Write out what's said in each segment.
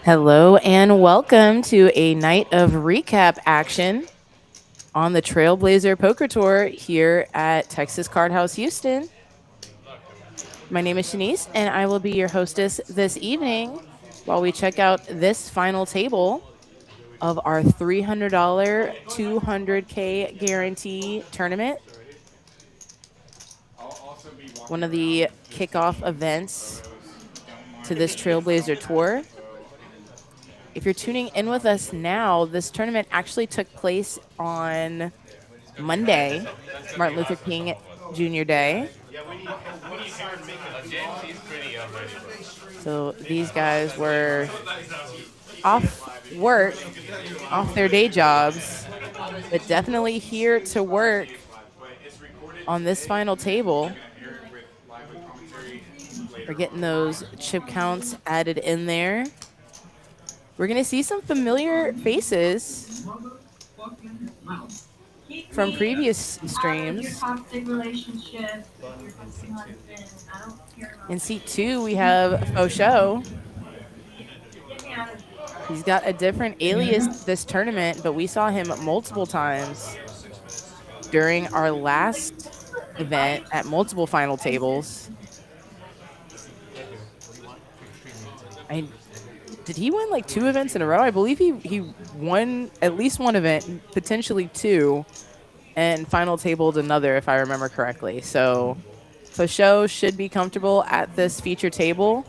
Hello and welcome to a night of recap action on the Trailblazer Poker Tour here at Texas Card House Houston. My name is Shanice and I will be your hostess this evening while we check out this final table of our $300 200K guarantee tournament. One of the kickoff events to this Trailblazer Tour. If you're tuning in with us now, this tournament actually took place on Monday, Martin Luther King Jr. Day. So these guys were off work, off their day jobs, but definitely here to work on this final table. We're getting those chip counts added in there. We're going to see some familiar faces from previous streams. In seat 2, we have Faux Show. He's got a different alias this tournament, but we saw him multiple times during our last event at multiple final tables. Did he win like 2 events in a row? I believe he won at least one event, potentially 2, and final tabled another, if I remember correctly. So Faux should be comfortable at this feature table.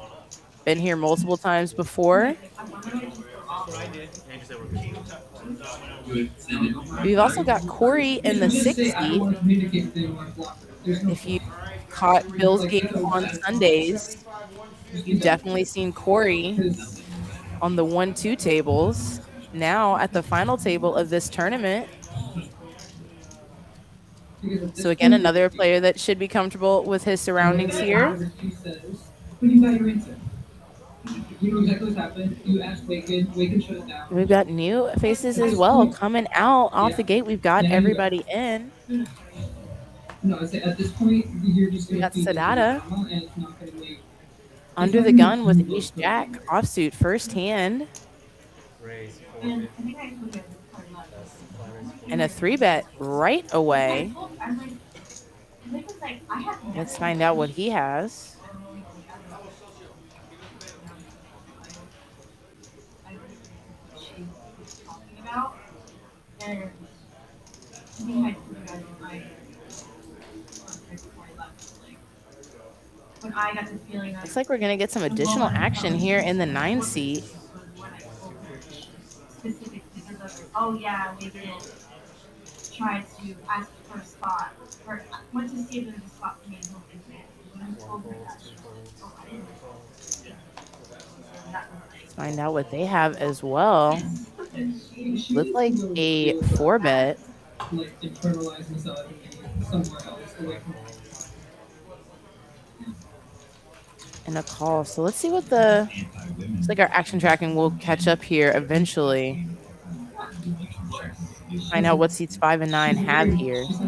Been here multiple times before. We've also got Corey in the 6th seat. If you caught Bill's game on Sundays, you've definitely seen Corey on the 1-2 tables. Now at the final table of this tournament. So again, another player that should be comfortable with his surroundings here. We've got new faces as well coming out off the gate. We've got everybody in. We got Sadata under the gun with Ace Jack offsuit first hand. And a 3-bet right away. Let's find out what he has. Looks like we're going to get some additional action here in the 9 seat. Oh yeah, we did try to ask for a spot, or went to see if there was a spot for me in home. Let's find out what they have as well. Looks like a 4-bet. And a call. So let's see what looks like our action tracking will catch up here eventually. Find out what seats 5 and 9 have here. Looks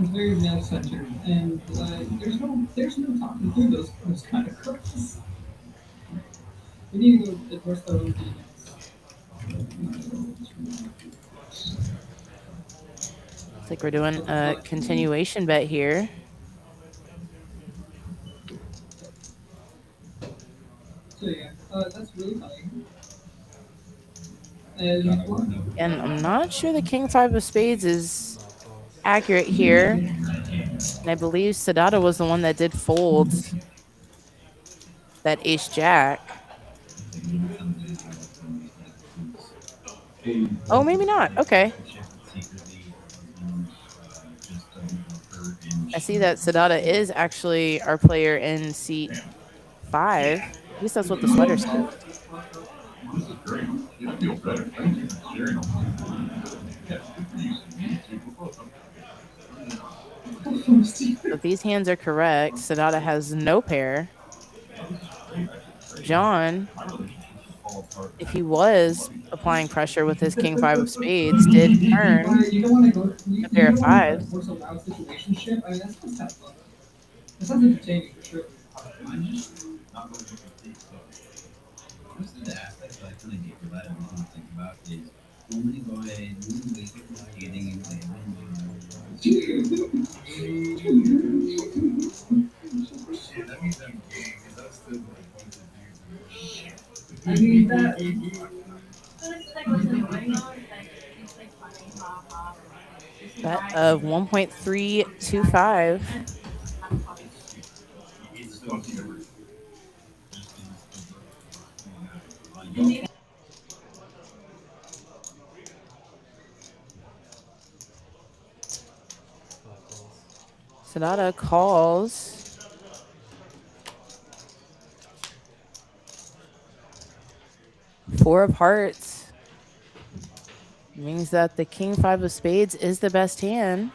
like we're doing a continuation bet here. And I'm not sure the King 5 of Spades is accurate here. And I believe Sadata was the one that did fold that Ace Jack. Oh, maybe not. Okay. I see that Sadata is actually our player in seat 5. At least that's what the sweater says. If these hands are correct, Sadata has no pair. John, if he was applying pressure with his King 5 of Spades, did turn a pair of 5s. I mean, that. So this is like what's annoying though is that it's like funny, ha ha, but like this Bet guy of this guy 1.325. I'm fucking Sonata calls. Four of hearts. Means that the king five of spades is the best hand.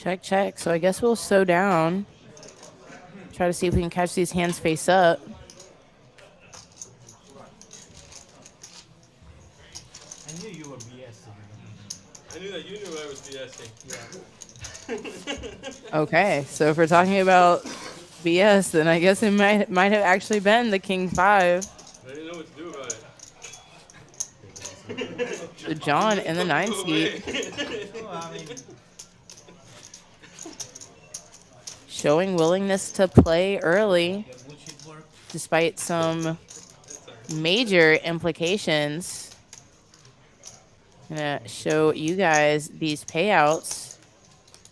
Check, check. So I guess we'll sew down. Try to see if we can catch these hands face up. I knew you were BSing. I knew that you knew I was BSing. Yeah. Okay, so if we're talking about BS, then I guess it might have actually been the king five. I didn't know what to do about it. So John in the nine seat, Well, I mean, showing willingness to play early, despite some major implications. I'm gonna show you guys these payouts.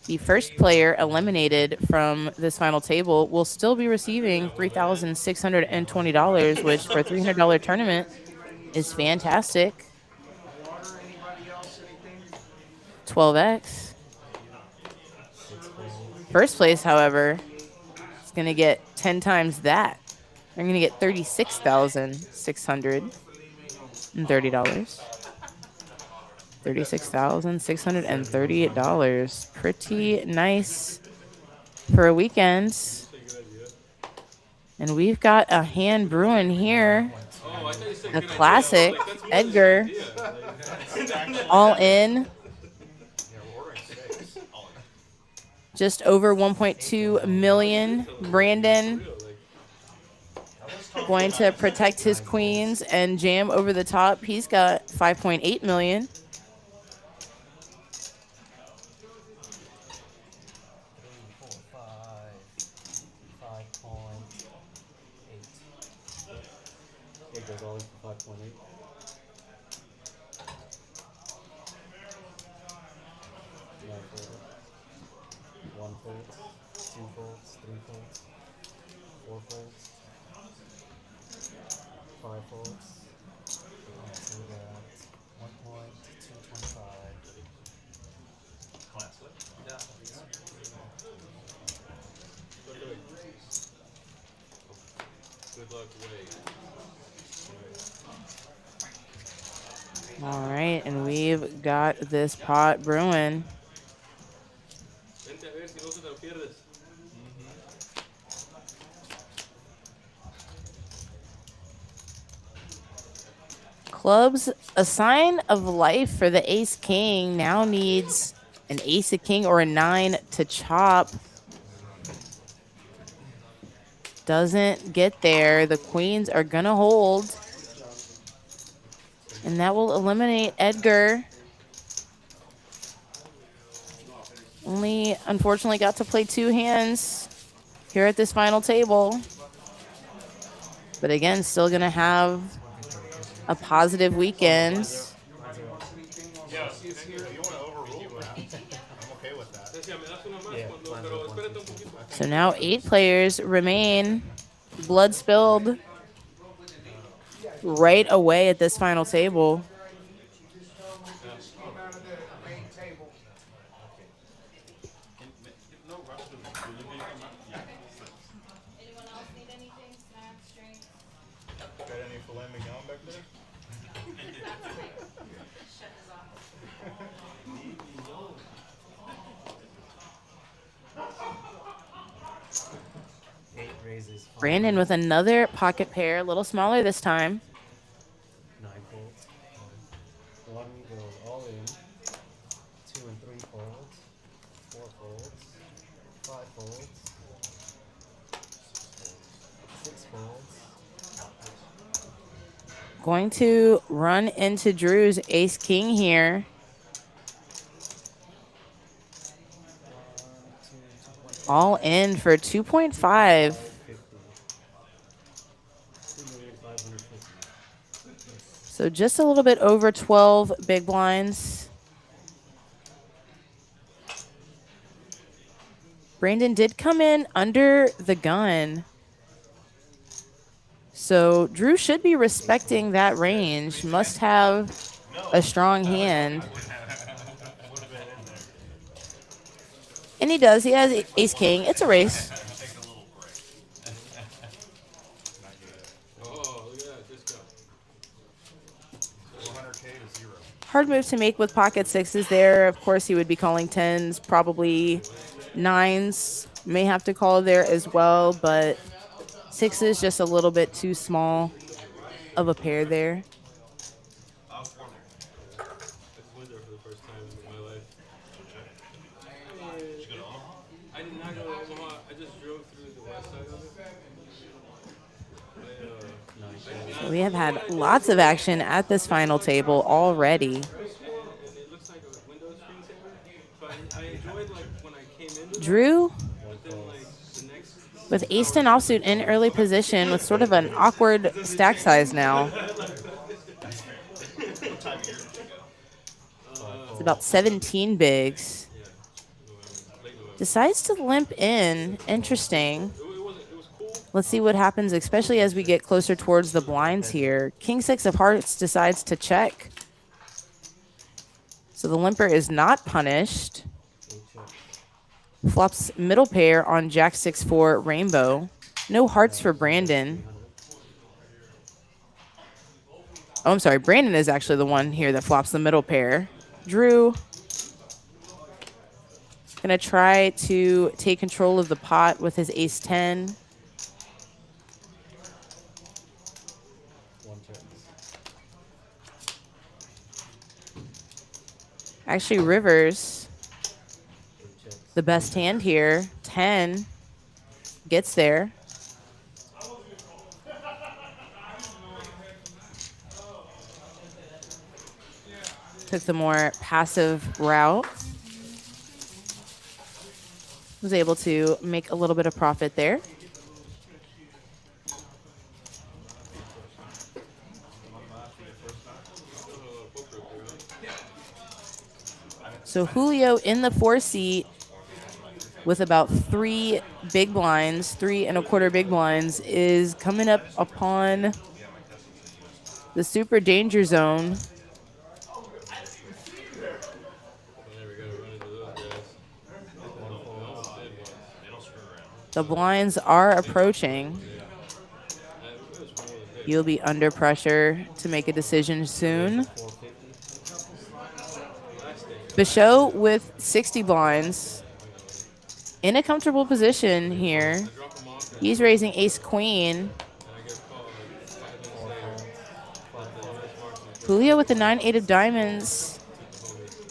The first player eliminated from this final table will still be receiving $3,620, which for a $300 tournament is fantastic. 12x. First place, however, is going to get 10 times that. They're going to get $36,630. $36,630. Pretty nice for a weekend. And we've got a hand brewing here. Oh, I thought you said A good classic, idea. Like, Edgar, all in. Just over 1.2 million. Brandon going to protect his queens and jam over the top. He's got 5.8 million. it goes all for 5.8. One folds, two folds, three folds, four folds, five folds. So we got 1.225. Good luck, Wade. All right, and we've got this pot brewing. Vente a ver si no se te lo pierdes. Clubs, a sign of life for the ace king, now needs an ace, a king, or a 9 to chop. Doesn't get there. The queens are going to hold. And that will eliminate Edgar. Only, unfortunately, got to play 2 hands here at this final table. But again, still going to have a positive weekend. So now 8 players remain. Blood spilled right away at this final table. Got any filet mignon back there? Brandon with another pocket pair, a little smaller this time. 9 folds. 1 goes all in. 2 and 3 folds. 4 folds. 5 folds. 6 folds. Going to run into Drew's ace king here. 1, 2, 2.5. All in for 2.5. 2,550,000. So just a little bit over 12 big blinds. Brandon did come in under the gun. So Drew should be respecting that range. Must have a strong hand. And he does. He has ace king. It's a race. Oh, look at that discount. 400K to 0. Hard move to make with pocket sixes there. Of course, he would be calling tens, probably nines. May have to call there as well, but sixes just a little bit too small of a pair there. I went there for the first time in my life. Did you go to Omaha? I did not go to Omaha. I just drove through the west side of it. We have had lots of action at this final table already. And it looks like a window screensaver. But I enjoyed like when I came into it, Drew but then like the next with ace 10 offsuit in early position with sort of an awkward stack size now. What time of year did you go? It's about 17 bigs. Decides to limp in. Interesting. it was cool. Let's see what happens, especially as we get closer towards the blinds here. King 6 of hearts decides to check. So the limper is not punished. Flops middle pair on Jack 6-4 rainbow. No hearts for Brandon. Oh, I'm sorry. Brandon is actually the one here that flops the middle pair. Drew gonna try to take control of the pot with his ace 10. Actually, Rivers, the best hand here. 10 gets there. Took the more passive route. Was able to make a little bit of profit there. So Julio in the 4 seat with about 3 big blinds, 3 1/4 big blinds, is coming up upon the super danger zone. The blinds are approaching. You'll be under pressure to make a decision soon. Bichot with 60 blinds. In a comfortable position here. He's raising ace queen. Julio with the 9-8 of diamonds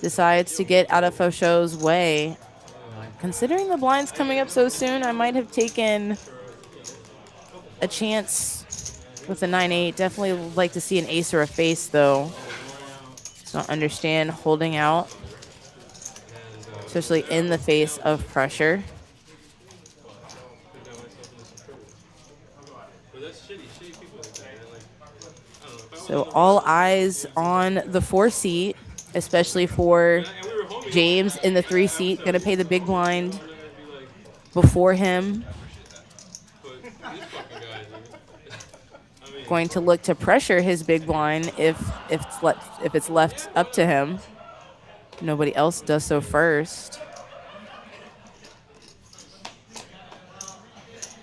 decides to get out of Fauchot's way. Considering the blinds coming up so soon, I might have taken a chance with the 9-8. Definitely would like to see an ace or a face, though. Just don't understand holding out, especially in the face of pressure. So all eyes on the 4 seat, especially for James in the 3 seat. Going to pay the big blind before him. Going to look to pressure his big blind if it's left up to him. Nobody else does so first.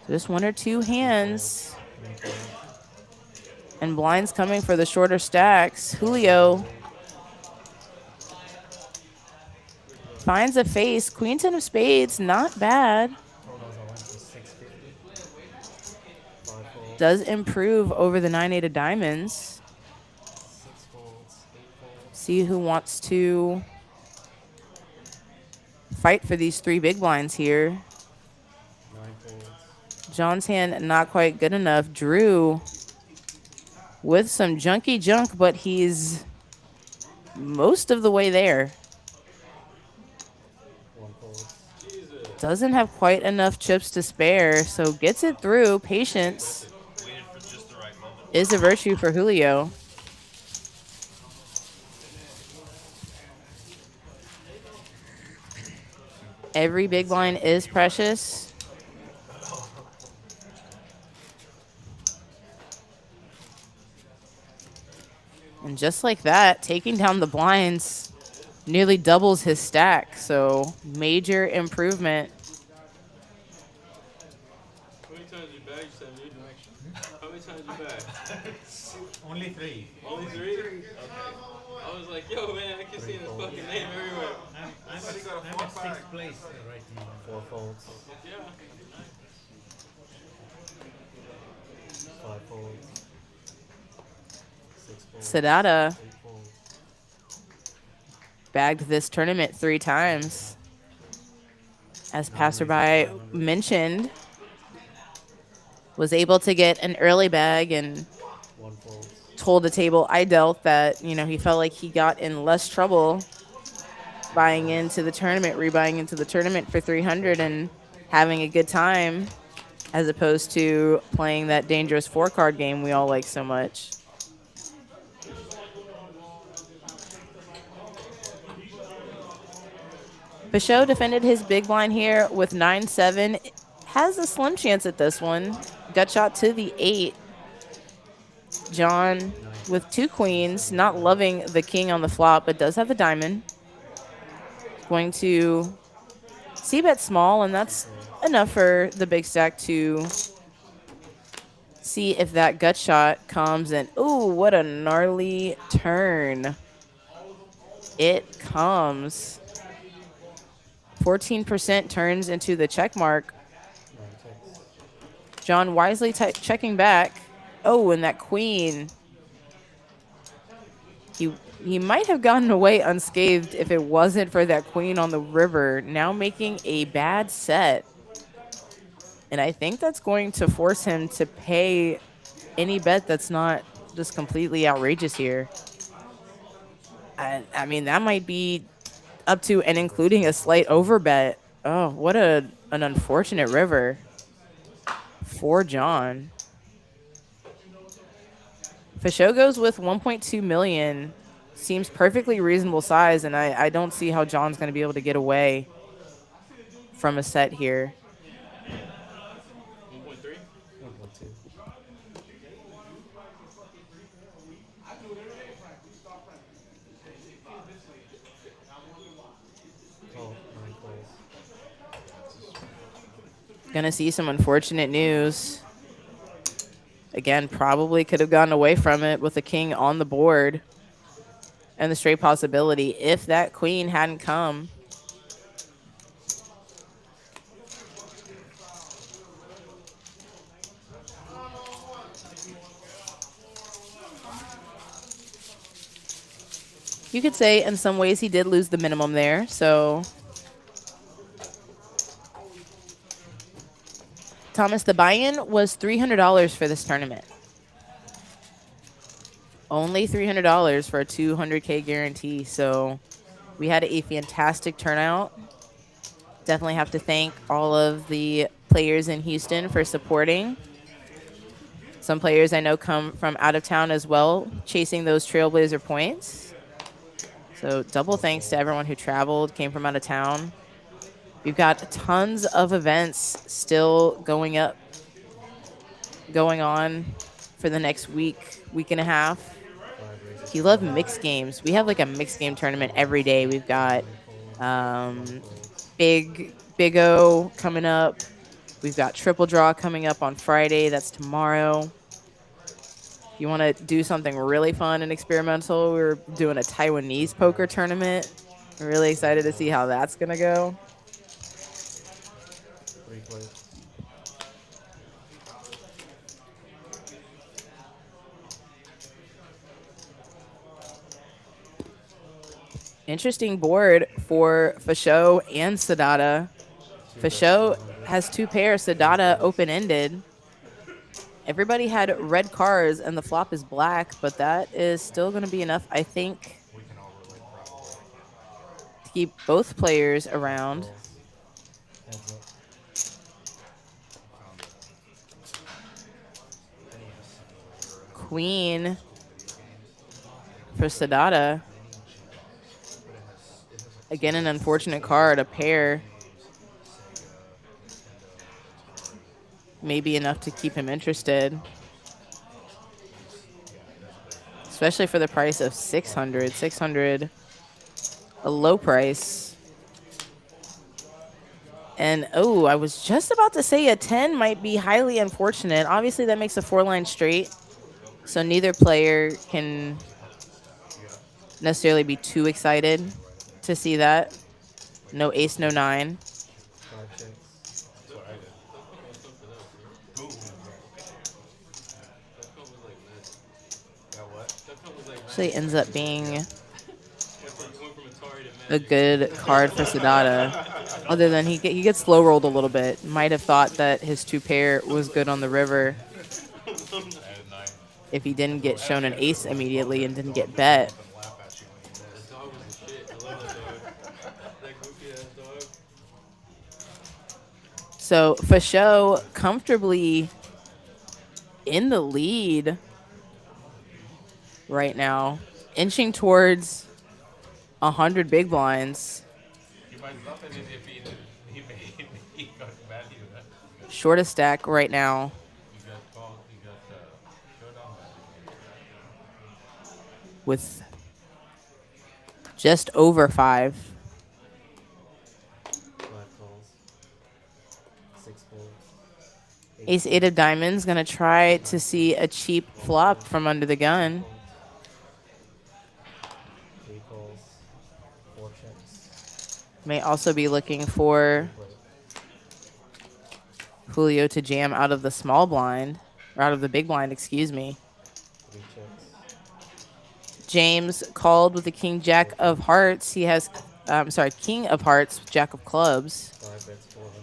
Just 1 or 2 hands. And blinds coming for the shorter stacks. Julio finds a face. Queen 10 of spades, not bad. does improve over the 9-8 of diamonds. 6 folds, 8 folds. See who wants to fight for these 3 big blinds here. 9 folds. John's hand not quite good enough. Drew with some junky junk, but he's most of the way there. 1 folds. Jesus. Doesn't have quite enough chips to spare, so gets it through. Patience Waited for just the right moment. is a virtue for Julio. Every big blind is precious. And just like that, taking down the blinds nearly doubles his stack. So major improvement. How many times you bagged, Sammy? How many times you bagged? Only 3. Only 3? Okay. I was like, yo, man, I keep seeing his fucking name everywhere. I'm at 6th place right now. 4 folds. Yeah. 5 folds. 6 folds. Sadada 8 folds. bagged this tournament 3 times. As 9 Passerby raises, 500. mentioned, was able to get an early bag and 1 folds. told the table I dealt that, he felt like he got in less trouble buying into the tournament, rebuying into the tournament for 300 and having a good time, as opposed to playing that dangerous 4-card game we all like so much. Peugeot defended his big blind here with 9-7. Has a slim chance at this one. Gut shot to the 8. John with 2 queens, not loving the king on the flop, but does have the diamond. Going to c-bet small, and that's enough for the big stack to see if that gut shot comes. And ooh, what a gnarly turn. It comes. 14% turns into the check mark. 9 ticks. John wisely checking back. Oh, and that queen. He might have gotten away unscathed if it wasn't for that queen on the river. Now making a bad set. And I think that's going to force him to pay any bet that's not just completely outrageous here. I mean, that might be up to and including a slight overbet. Oh, what an unfortunate river for John. Peugeot goes with 1.2 million. Seems perfectly reasonable size, and I don't see how John's going to be able to get away from a set here. 1.3? 1.2. Call. 9 calls. Gonna see some unfortunate news. Again, probably could have gotten away from it with the king on the board. And the straight possibility, if that queen hadn't come. You could say in some ways he did lose the minimum there, so. Thomas, the buy-in was $300 for this tournament. Only $300 for a 200K guarantee, so we had a fantastic turnout. Definitely have to thank all of the players in Houston for supporting. Some players I know come from out of town as well, chasing those Trailblazer points. So double thanks to everyone who traveled, came from out of town. We've got tons of events still going on for the next week and a half. 5 raises. If you love mixed games, we have like a mixed game tournament every day. We've got 9 folds. Big O coming up. We've got Triple Draw coming up on Friday. That's tomorrow. If you want to do something really fun and experimental, we're doing a Taiwanese poker tournament. I'm really excited to see how that's going to go. 3 plates. Interesting board for Fasho and Sadada. Fasho has 2 pairs, Sadada open-ended. Everybody had red cards and the flop is black, but that is still going to be enough, I think, We can all relate properly. to keep both players around. Heads up. Found it. Queen for Sadada. Again, an unfortunate card, a pair. Maybe enough to keep him interested. Especially for the price of 600. 600, a low price. And, oh, I was just about to say a 10 might be highly unfortunate. Obviously, that makes a 4-line straight. So neither player can necessarily be too excited to see that. No ace, no 9. 5 checks. That's what I did. Boom. That call was like magic. Got what? That call was like Actually ends up being went from Atari to a magic. good card for Sadada. Other than he gets slow rolled a little bit. Might have thought that his 2 pair was good on the river I had a 9. if he didn't get shown an ace immediately and didn't get bet. And laugh at you when you That miss. dog was the shit. I love that dog. That goofy ass dog. So Fasho comfortably in the lead right now, inching towards 100 big blinds. You might bluff it if he made he got value. Shortest stack right now You got called. You got showdown value. with just over 5. Black calls. 6 folds. Ace 8 of diamonds gonna try to see a cheap flop from under the gun. 3 calls. 4 checks. May also be looking for Break. Julio to jam out of the small blind, or out of the big blind, excuse me. 3 checks. James called with the king jack of hearts. He has, king of hearts, jack of clubs. 5 bets 400.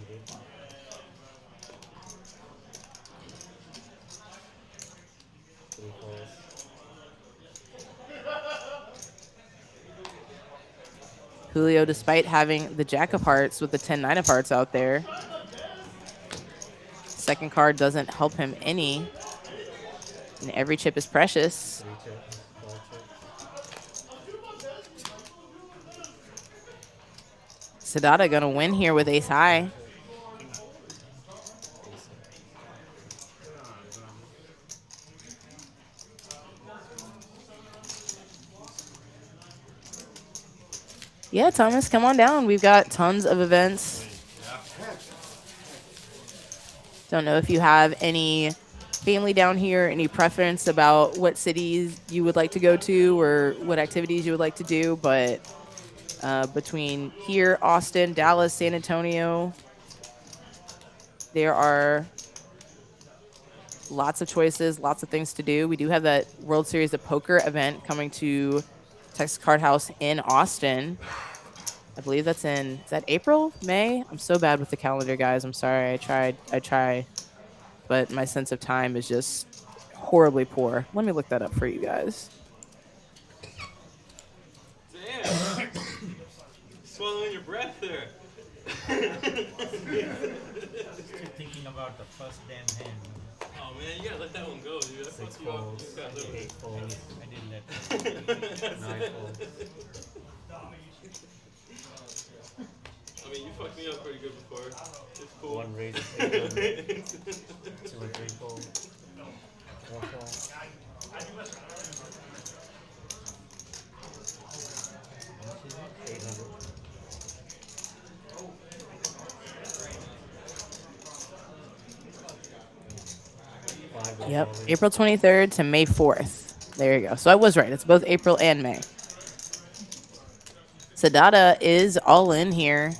3 calls. Julio, despite having the jack of hearts with the 10-9 of hearts out there, second card doesn't help him any. And every chip is precious. 3 checks. 5 checks. Sadada gonna win here with ace high. Yeah, Thomas, come on down. We've got tons of events. Don't know if you have any family down here, any preference about what cities you would like to go to or what activities you would like to do, but between here, Austin, Dallas, San Antonio, there are lots of choices, lots of things to do. We do have that World Series of Poker event coming to Texas Card House in Austin. I believe that's in, is that April, May? I'm so bad with the calendar, guys. I'm sorry. I try, but my sense of time is just horribly poor. Let me look that up for you guys. Damn. Swallowing your breath there. Thinking about the first damn hand. Oh man, you gotta let that one go, dude. That 6 fucked you up. folds. You just gotta live 8 folds. I didn't let 9 folds. I mean, you fucked me up pretty good before. It's cool. 1 raise. 800. 2 and 3 folds. 4 folds. How much is it? 800. Yep, April 23rd to May 4th. There you go. So I was right. It's both April and May. Sadada is all in here.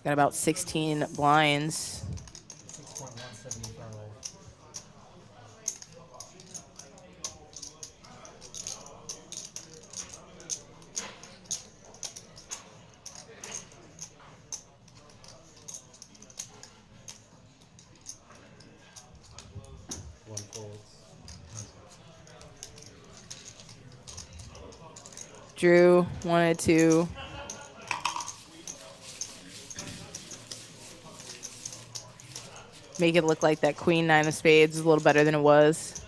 Got about 16 blinds. 6.175. Drew wanted to make it look like that queen nine of spades is a little better than it was.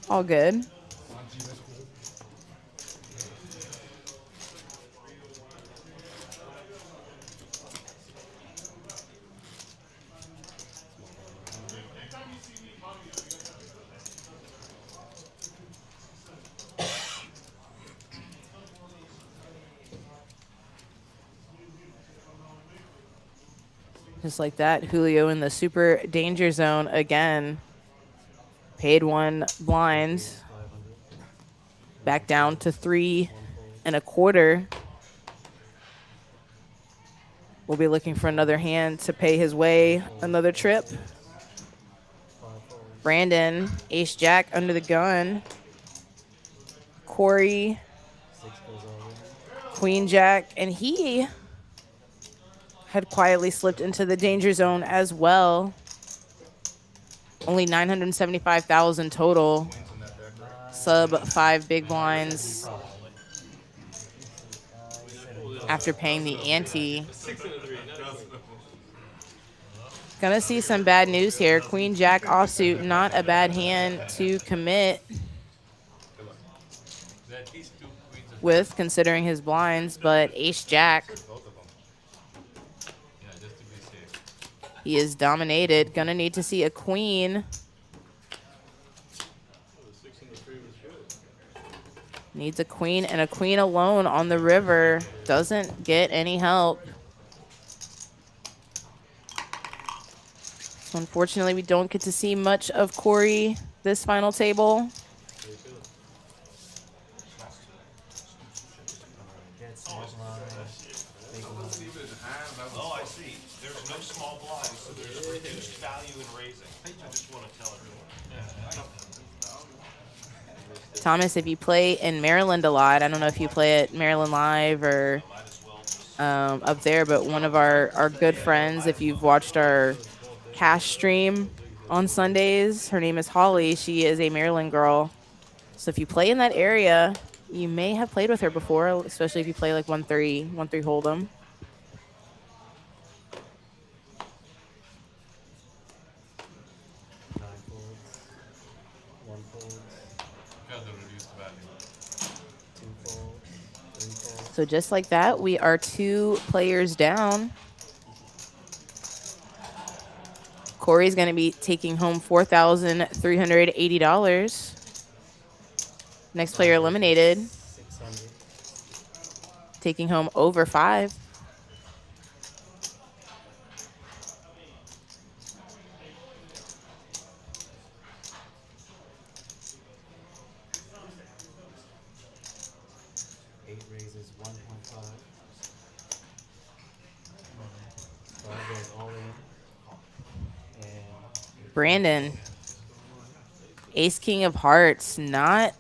All good. Just like that, Julio in the super danger zone again. Paid one blind. 500. Back down to 3.25. We'll be looking for another hand to pay his way another trip. 5 folds. Brandon, ace jack under the gun. Corey, 6 goes all in. queen jack, and he had quietly slipped into the danger zone as well. Only 975,000 total. Sub 5 big blinds after paying the ante. 6 and a 3. Gonna see some bad news here. Queen jack offsuit, not a bad hand to commit with, considering his blinds, but ace jack, he is dominated. Gonna need to see a queen. Needs a queen, and a queen alone on the river. Doesn't get any help. So unfortunately, we don't get to see much of Corey this final table. Get small blind. Big blind. Oh, I see. There's no small blinds, so there's reduced value in raising. I just want to tell everyone. Thomas, if you play in Maryland a lot, I don't know if you play at Maryland Live or up there, but one of our good friends, if you've watched our cash stream on Sundays, her name is Holly. She is a Maryland girl. So if you play in that area, you may have played with her before, especially if you play like 1-3 Hold'em. So just like that, we are 2 players down. Corey's going to be taking home $4,380. Next player eliminated, 600. taking home over 5. Raises 1.5. 5 goes all in. And Brandon, ace king of hearts, not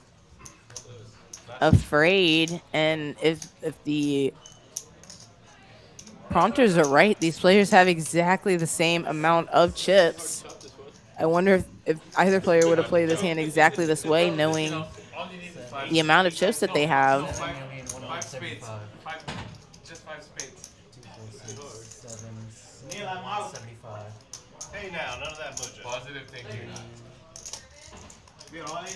afraid. And if the prompters are right, these players have exactly the same amount of chips. I wonder if either player would have played this hand exactly this way, knowing the amount of chips that they have. 5 spades. 5 spades. 2, 4, 6, 7, Neil, I'm out. 75. Hey now, none of that bullshit. Positive thinking. We're all in.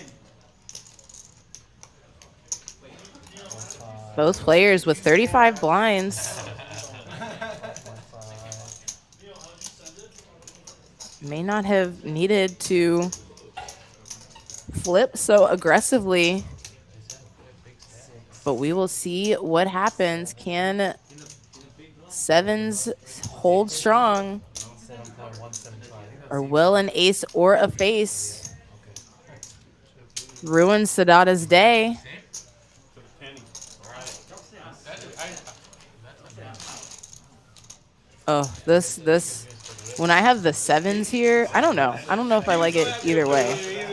Both players with 35 blinds. May not have needed to flip so aggressively, but we will see what happens. Can sevens hold strong, or will an ace or a face ruin Sadada's day? Oh, this when I have the sevens here, I don't know. I don't know if I like it either way.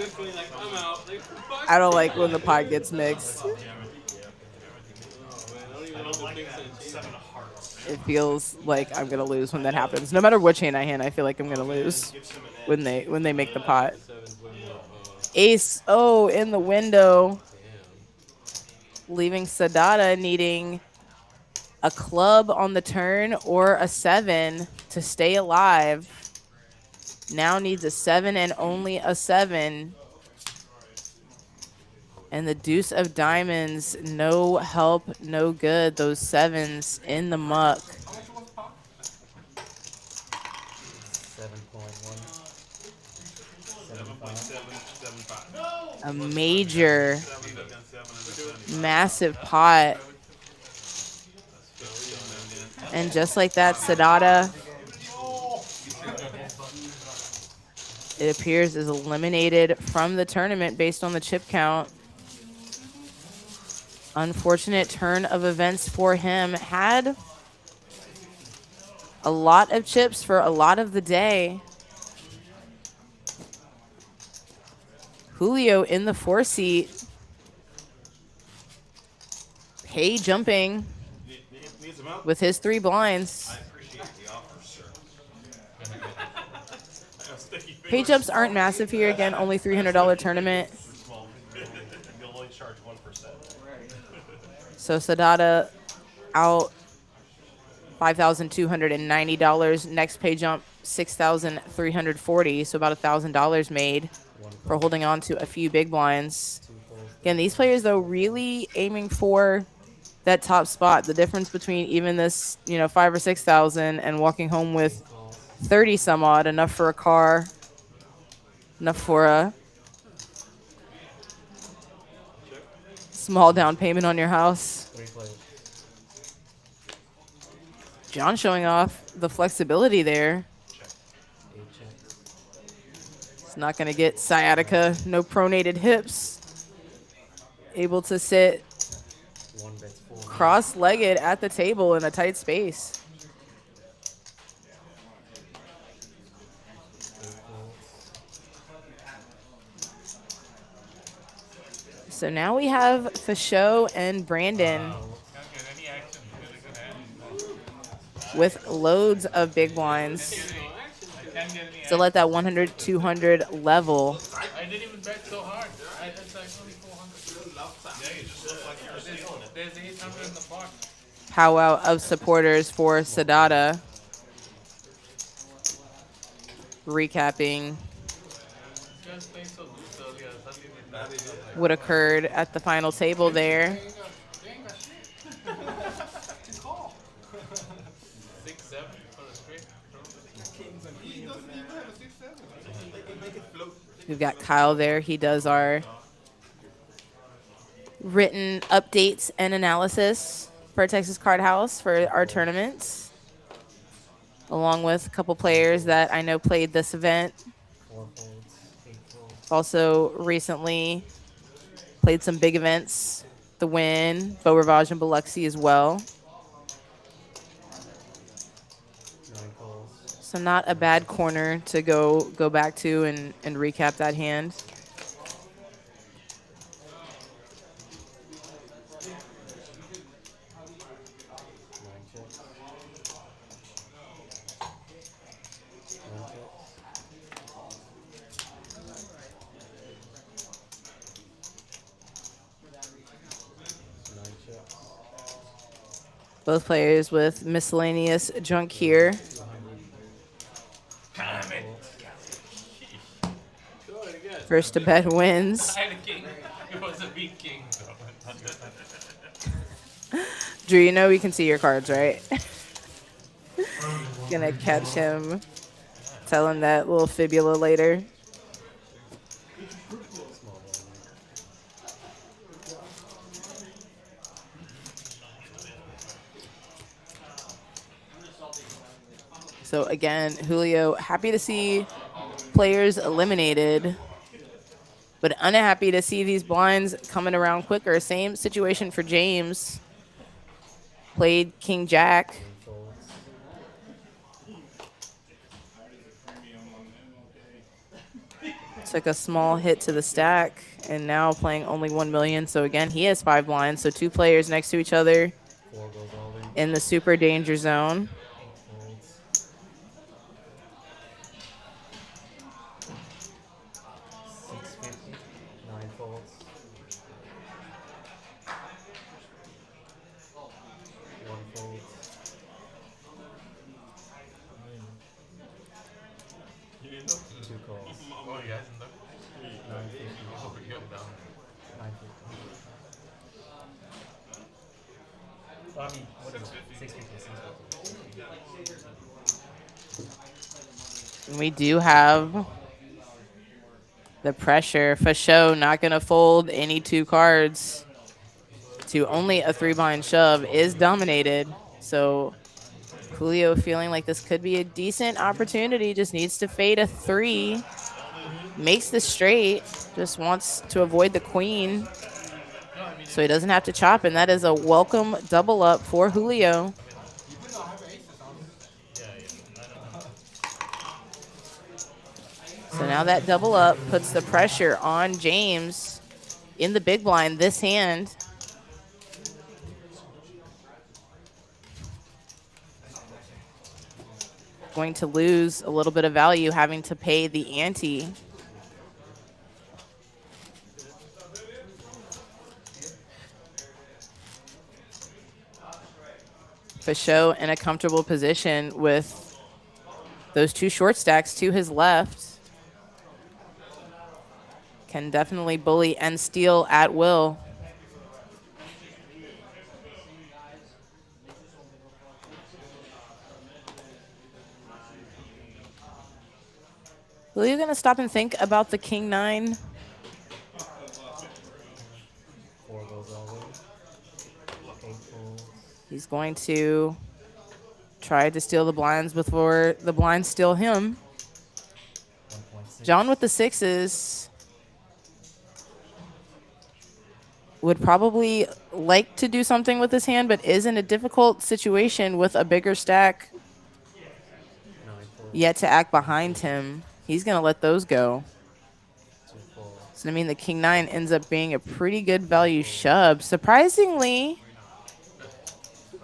I don't like when the pot gets mixed. It feels like I'm gonna lose when that happens. No matter which hand I hand, I feel like I'm gonna lose when they make the pot. Ace, oh, in the window. leaving Sadada needing a club on the turn or a 7 to stay alive. Now needs a 7 and only a 7. And the deuce of diamonds, no help, no good. Those 7s in the muck. 7.1. 7.775. A major, massive pot. And just like that, Sadada, it appears, is eliminated from the tournament based on the chip count. Unfortunate turn of events for him. Had a lot of chips for a lot of the day. Julio in the 4 seat. Pay jumping with his 3 blinds. I appreciate the offer, sir. Pay jumps aren't massive here. Again, only $300 tournament. Well, you'll only charge 1%. So Sadada out $5,290. Next pay jump $6,340. So about $1,000 made for holding on to a few big blinds. Again, these players though really aiming for that top spot. The difference between even this, 5 or 6,000 and walking home with 30 some odd, enough for a car, enough for a small down payment on your house. 3 players. John showing off the flexibility there. 8 checks. It's not going to get sciatica, no pronated hips. Able to sit 1 bets 4. cross-legged at the table in a tight space. 8 folds. So now we have Fichot and Brandon Can't get any action. Really good hand. with loads of big blinds I can't get any to let that 100, 200 level. I didn't even bet so hard. It's like only 400. Yeah, you just look like you're stealing it. There's 800 in the pot. Powwow of supporters for Sadada. Recapping Just playing so loose earlier. Suddenly we bet it up what occurred at the final table there. like 6-7 for the straight. We've got Kyle there. He does our written updates and analysis for Texas Card House for our tournaments, along with a couple players that I know played this event. 4 folds. 8 folds. Also recently played some big events, The Win, Beau Rivage, and Biloxi as well. 9 folds. So not a bad corner to go back to and recap that hand. 9 checks. 1 checks. 9 checks. Both players with miscellaneous junk here. 200. Go ahead again. First to bet wins. I had a king. It was a weak king. So. Drew, you know we can see your cards, right? Gonna catch him. Tell him that little fibula later. Small value. So again, Julio, happy to see players eliminated, but unhappy to see these blinds coming around quicker. Same situation for James. Played King Jack. 3 folds. Took a small hit to the stack, and now playing only 1 million. So again, he has 5 blinds. So 2 players next to each other 4 goes all in. in the super danger zone. 8 folds. 650. 9 folds. 2 calls. Oh, he hasn't done. 950. Oh, you're down. 950. Well, I mean, what is it? 650. 650. And we do have the pressure. Fasho not going to fold any 2 cards to only a 3-blind shove is dominated. So Julio feeling like this could be a decent opportunity. Just needs to fade a 3. Makes the straight. Just wants to avoid the queen so he doesn't have to chop. And that is a welcome double up for Julio. So now that double up puts the pressure on James in the big blind this hand. Going to lose a little bit of value having to pay the ante. Fasho in a comfortable position with those 2 short stacks to his left. Can definitely bully and steal at will. Will you gonna stop and think about the king 9? 4 goes all the way. 8 folds. He's going to try to steal the blinds before the blinds steal him. 1.6. John with the 6s would probably like to do something with his hand, but is in a difficult situation with a bigger stack 9 folds. yet to act behind him. He's going to let those go. 2 folds. So, I mean, the king 9 ends up being a pretty good value shove. Surprisingly,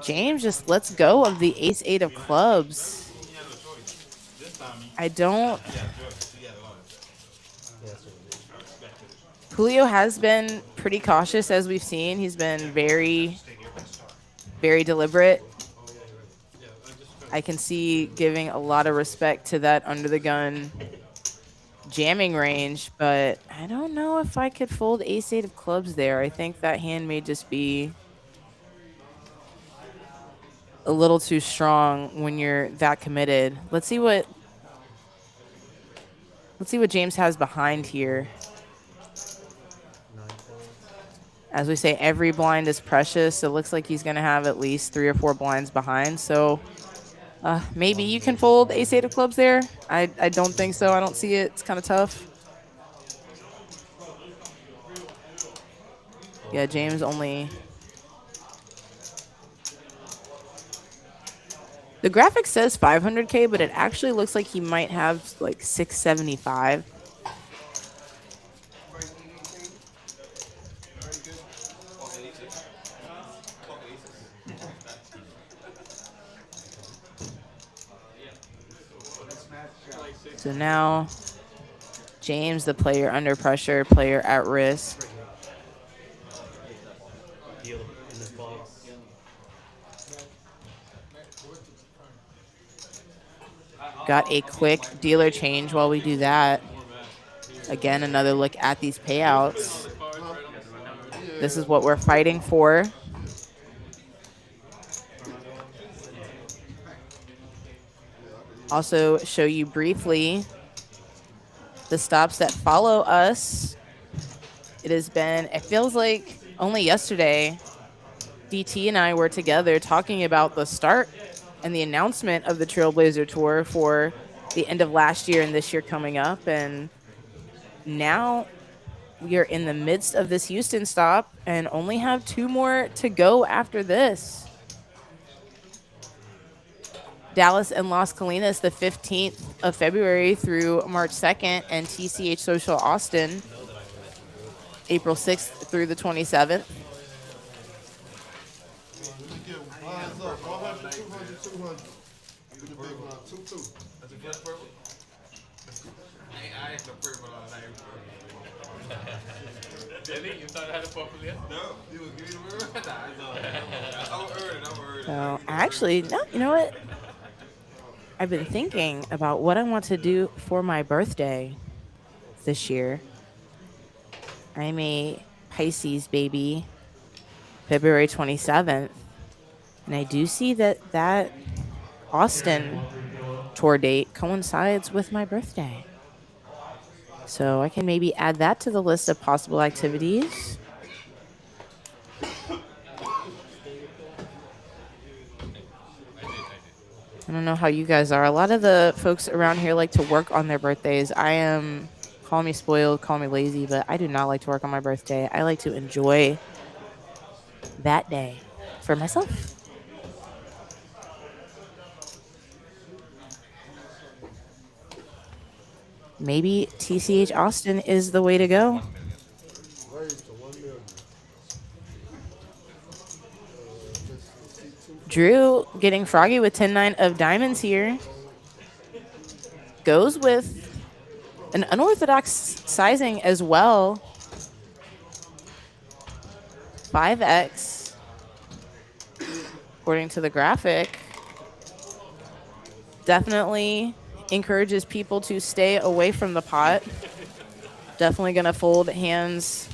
James just lets go of the ace 8 of clubs. I don't... Julio has been pretty cautious, as we've seen. He's been very, very deliberate. I can see giving a lot of respect to that under the gun jamming range, but I don't know if I could fold ace 8 of clubs there. I think that hand may just be a little too strong when you're that committed. Let's see what James has behind here. 9 folds. As we say, every blind is precious. It looks like he's going to have at least 3 or 4 blinds behind. So maybe you can fold ace 8 of clubs there. I don't think so. I don't see it. It's kind of tough. Yeah, James only... The graphic says 500K, but it actually looks like he might have like 675. So now, James, the player under pressure, player at risk. Deal in this box. Got a quick dealer change while we do that. Again, another look at these payouts. This is what we're fighting for. Also show you briefly the stops that follow us. It feels like only yesterday, DT and I were together talking about the start and the announcement of the Trailblazer Tour for the end of last year and this year coming up. And now we are in the midst of this Houston stop and only have 2 more to go after this. Dallas and Las Colinas, the 15th of February through March 2nd, and TCH Social Austin, April 6th through the 27th. You thought I had a purple yet? No, you was giving me the I'm earning. So actually, no, you know what? I've been thinking about what I want to do for my birthday this year. I'm a Pisces baby, February 27th. And I do see that Austin tour date coincides with my birthday. So I can maybe add that to the list of possible activities. I don't know how you guys are. A lot of the folks around here like to work on their birthdays. Call me spoiled, call me lazy, but I do not like to work on my birthday. I like to enjoy that day for myself. Maybe TCH Austin is the way to go. 1 million. Raised to 1 million. Drew getting froggy with 10-9 of diamonds here. Goes with an unorthodox sizing as well. 5x, according to the graphic. Definitely encourages people to stay away from the pot. Definitely going to fold hands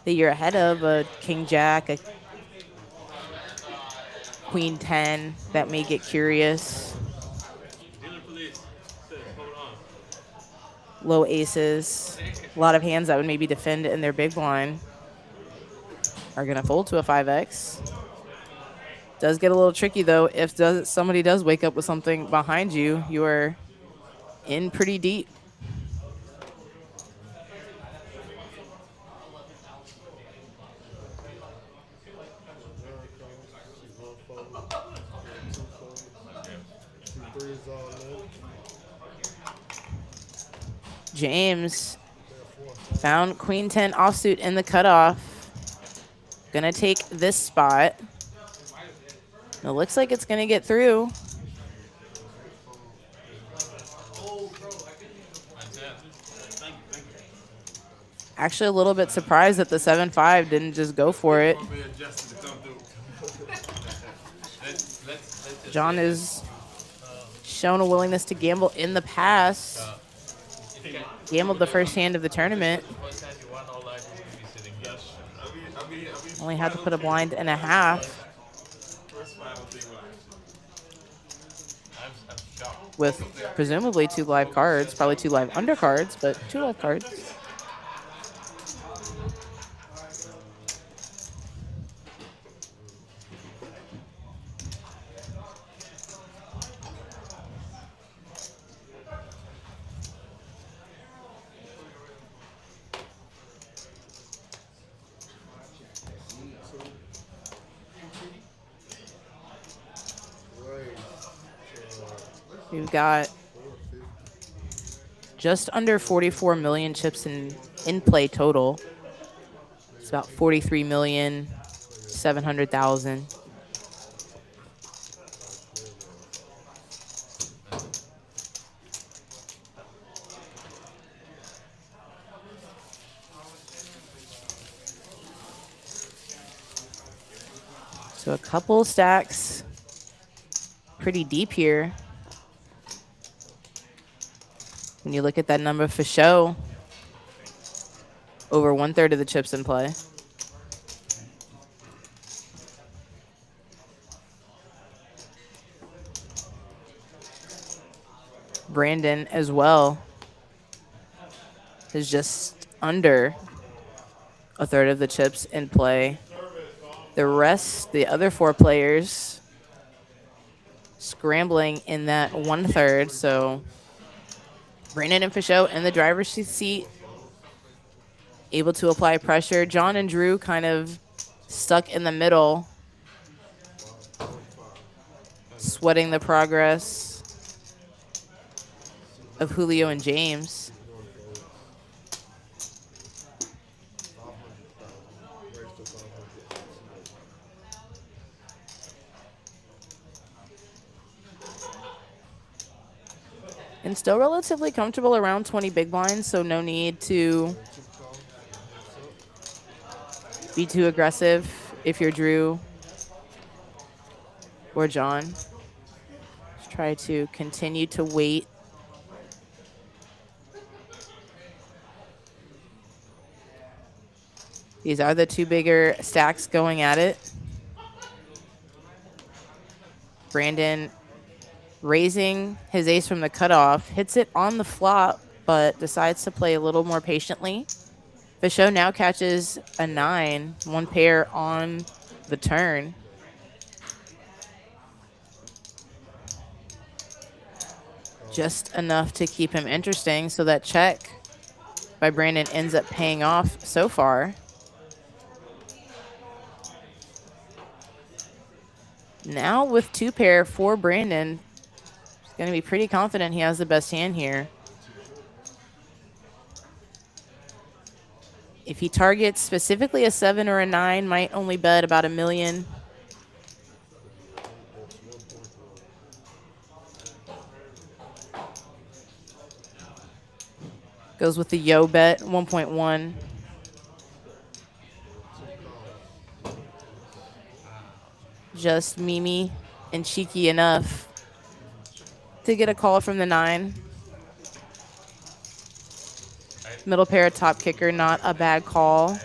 that you're ahead of, a king jack, a queen 10 that may get curious. Dealer police says, hold on. Low aces. A lot of hands that would maybe defend in their big blind are going to fold to a 5x. Does get a little tricky, though. If somebody does wake up with something behind you, you are in pretty deep. James found queen 10 offsuit in the cutoff. Gonna take this spot. It looks like it's gonna get through. Actually, a little bit surprised that the 7-5 didn't just go for it. John has shown a willingness to gamble in the past. Gambled the first hand of the tournament. Only had to put a blind and a half. With presumably 2 live cards, probably 2 live undercards, but 2 live cards. We've got just under 44 million chips in play total. It's about 43,700,000. So a couple stacks pretty deep here. When you look at that number for show, over 1/3 of the chips in play. Brandon as well is just under 1/3 of the chips in play. The rest, the other 4 players, scrambling in that 1/3. So Brandon and Fichot in the driver's seat, able to apply pressure. John and Drew kind of stuck in the middle, sweating the progress of Julio and James. And still relatively comfortable around 20 big blinds, so no need to be too aggressive if you're Drew or John. Let's try to continue to wait. These are the two bigger stacks going at it. Brandon raising his ace from the cutoff, hits it on the flop, but decides to play a little more patiently. The show now catches a 9, one pair on the turn. Just enough to keep him interesting, so that check by Brandon ends up paying off so far. Now with 2 pair for Brandon, he's going to be pretty confident he has the best hand here. If he targets specifically a 7 or a 9, might only bet about $1 million. Goes with the yo bet, 1.1. Just Mimi and cheeky enough to get a call from the 9. Middle pair, top kicker, not a bad call.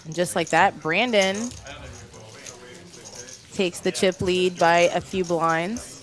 And just like that, Brandon takes the chip lead by a few blinds.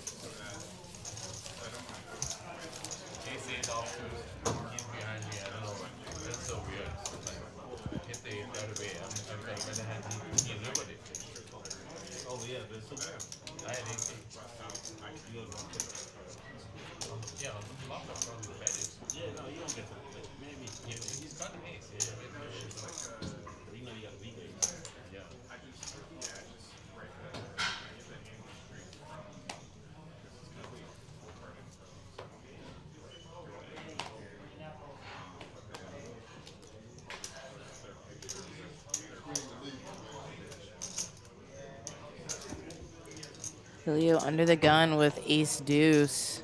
Julio under the gun with ace deuce.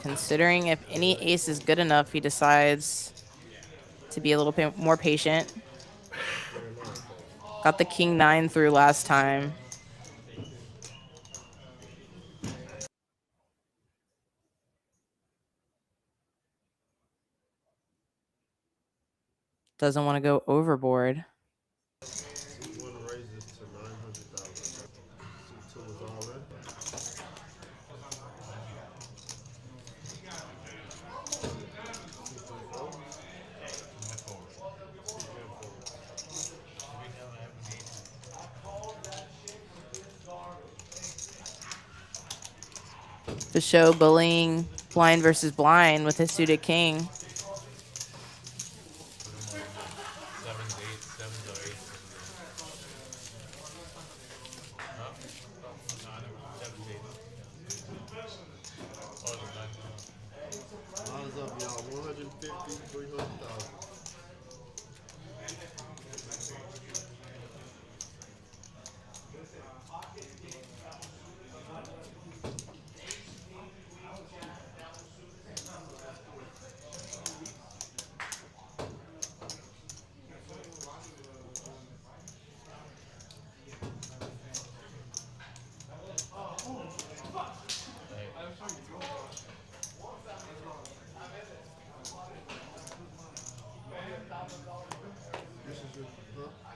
Considering if any ace is good enough, he decides to be a little bit more patient. Got the king 9 through last time. Doesn't want to go overboard. The show bullying blind versus blind with his suited king.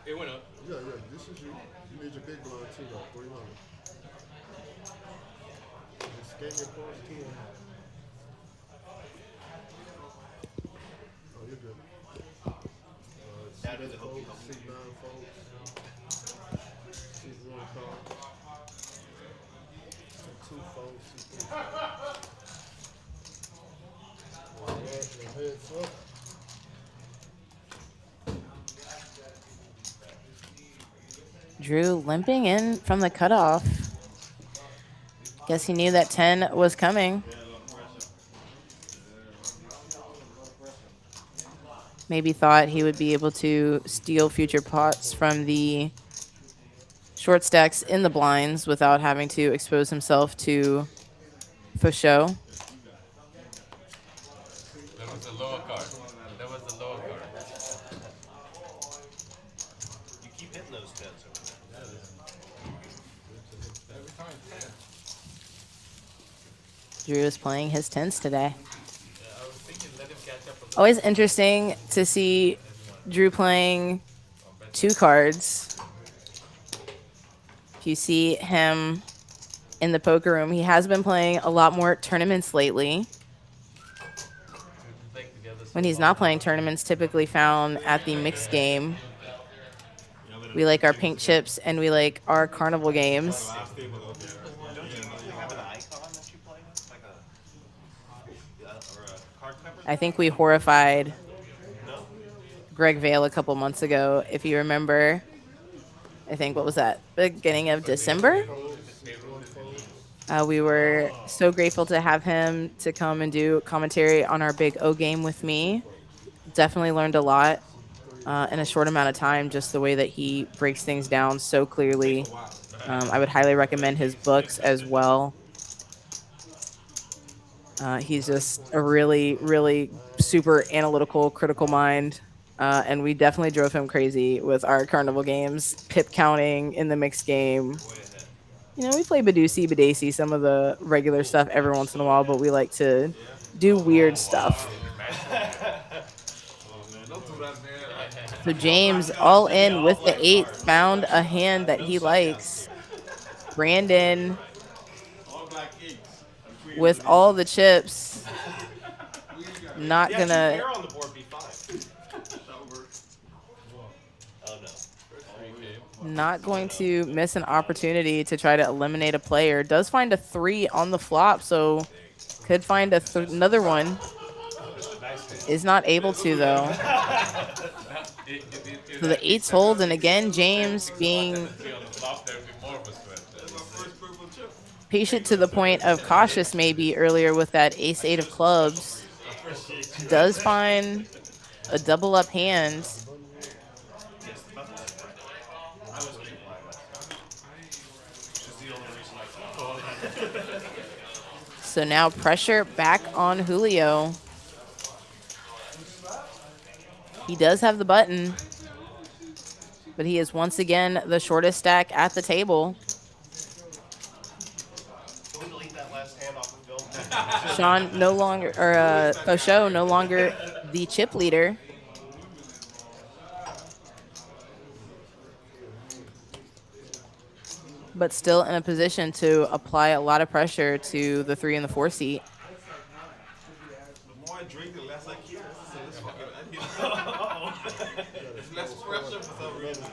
It went up. Yeah, this is you. You need your big blind too, though. 300. Just scan your cards too. Oh, you're good. C8 folds, C9 folds, C1 card, C2 folds, C3. Alright, your heads up. Drew limping in from the cutoff. Guess he knew that 10 was coming. Maybe thought he would be able to steal future pots from the short stacks in the blinds without having to expose himself to for show. That was the lower card. That was the lower card. those tens over there. Every time 10. Drew is playing his tens today. Yeah, I was thinking let him catch up a little. Always interesting to see Drew playing two cards. If you see him in the poker room, he has been playing a lot more tournaments lately. When he's not playing tournaments, typically found at the mixed game. We like our pink chips and we like our carnival games. Don't you have an icon that you play with? Like or a card cover? I think we horrified No? Greg Vale a couple months ago, if you remember. I think, what was that? Beginning of December? We were so grateful to have him to come and do commentary on our big O game with me. Definitely learned a lot in a short amount of time, just the way that he breaks things down so clearly. I would highly recommend his books as well. He's just a really, really super analytical, critical mind. And we definitely drove him crazy with our carnival games, pip counting in the mixed game. You know, we play Badoosie, Badacy, some of the regular stuff every once in a while, but we like to do weird stuff. So James, all in with the 8, found a hand that he likes. Brandon with all the chips. Not Yeah, gonna... pair on the board be fine. Oh no. Not going to miss an opportunity to try to eliminate a player. Does find a 3 on the flop, so could find another one. Is not able to, though. So the 8's hold, and again, James being patient to the point of cautious maybe earlier with that ace-8 of clubs. Does find a double up hand. So now pressure back on Julio. He does have the button, but he is once again the shortest stack at the table. Sean no longer, or Fauchot no longer the chip leader. But still in a position to apply a lot of pressure to the 3 and the 4 seat. The more I drink, the less I care. It's less pressure for some reason.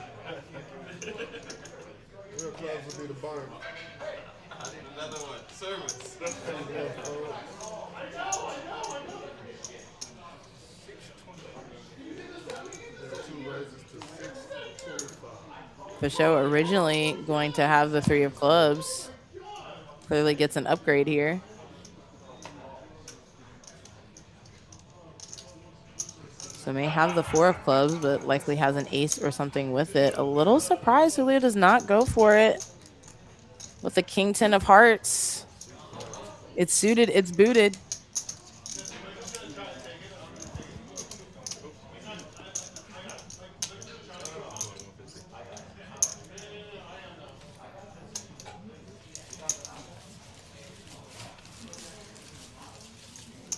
Real clubs will be the barn. Another one. Service. Fauchot originally going to have the 3 of clubs. Clearly gets an upgrade here. So may have the 4 of clubs, but likely has an ace or something with it. A little surprised Julio does not go for it with the king 10 of hearts. It's suited, it's booted.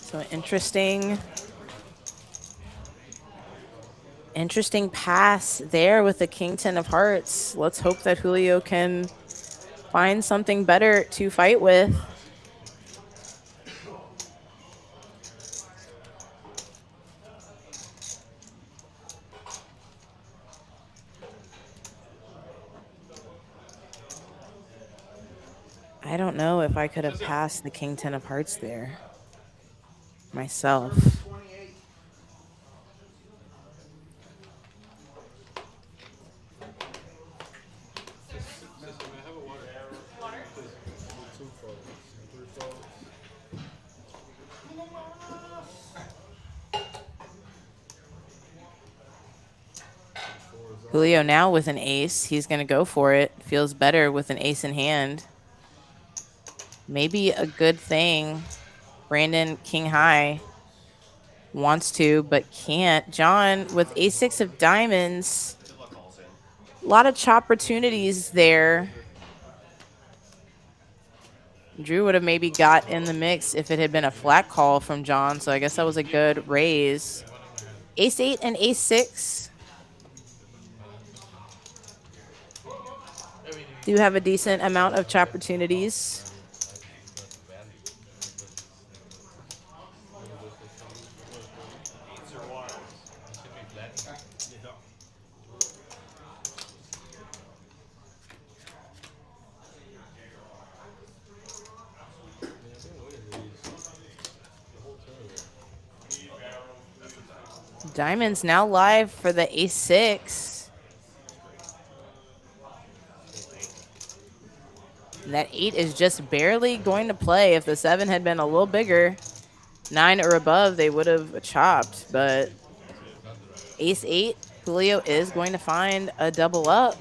So interesting pass there with the king 10 of hearts. Let's hope that Julio can find something better to fight with. I don't know if I could have passed the king 10 of hearts there myself. Julio now with an ace. He's going to go for it. Feels better with an ace in hand. Maybe a good thing. Brandon king high wants to, but can't. John with ace-6 of diamonds. A lot of chop opportunities there. Drew would have maybe got in the mix if it had been a flat call from John. So I guess that was a good raise. Ace 8 and ace 6 do have a decent amount of chop opportunities. Eights are wild. Diamonds now live for the ace 6. And that 8 is just barely going to play. If the 7 had been a little bigger, 9 or above, they would have chopped. But ace 8, Julio is going to find a double up.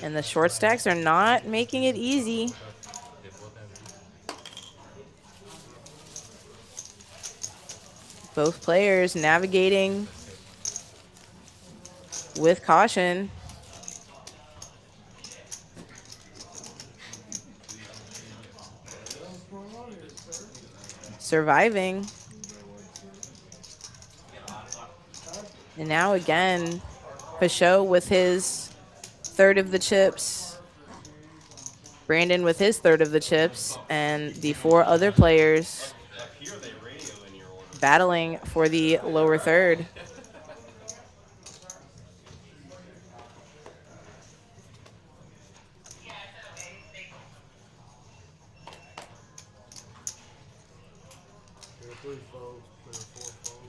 And the short stacks are not making it easy. Both players navigating with caution. Surviving. And now again, Peugeot with his third of the chips. Brandon with his third of the chips. And the 4 other players battling for the lower third. Player 3 folds, player 4 folds.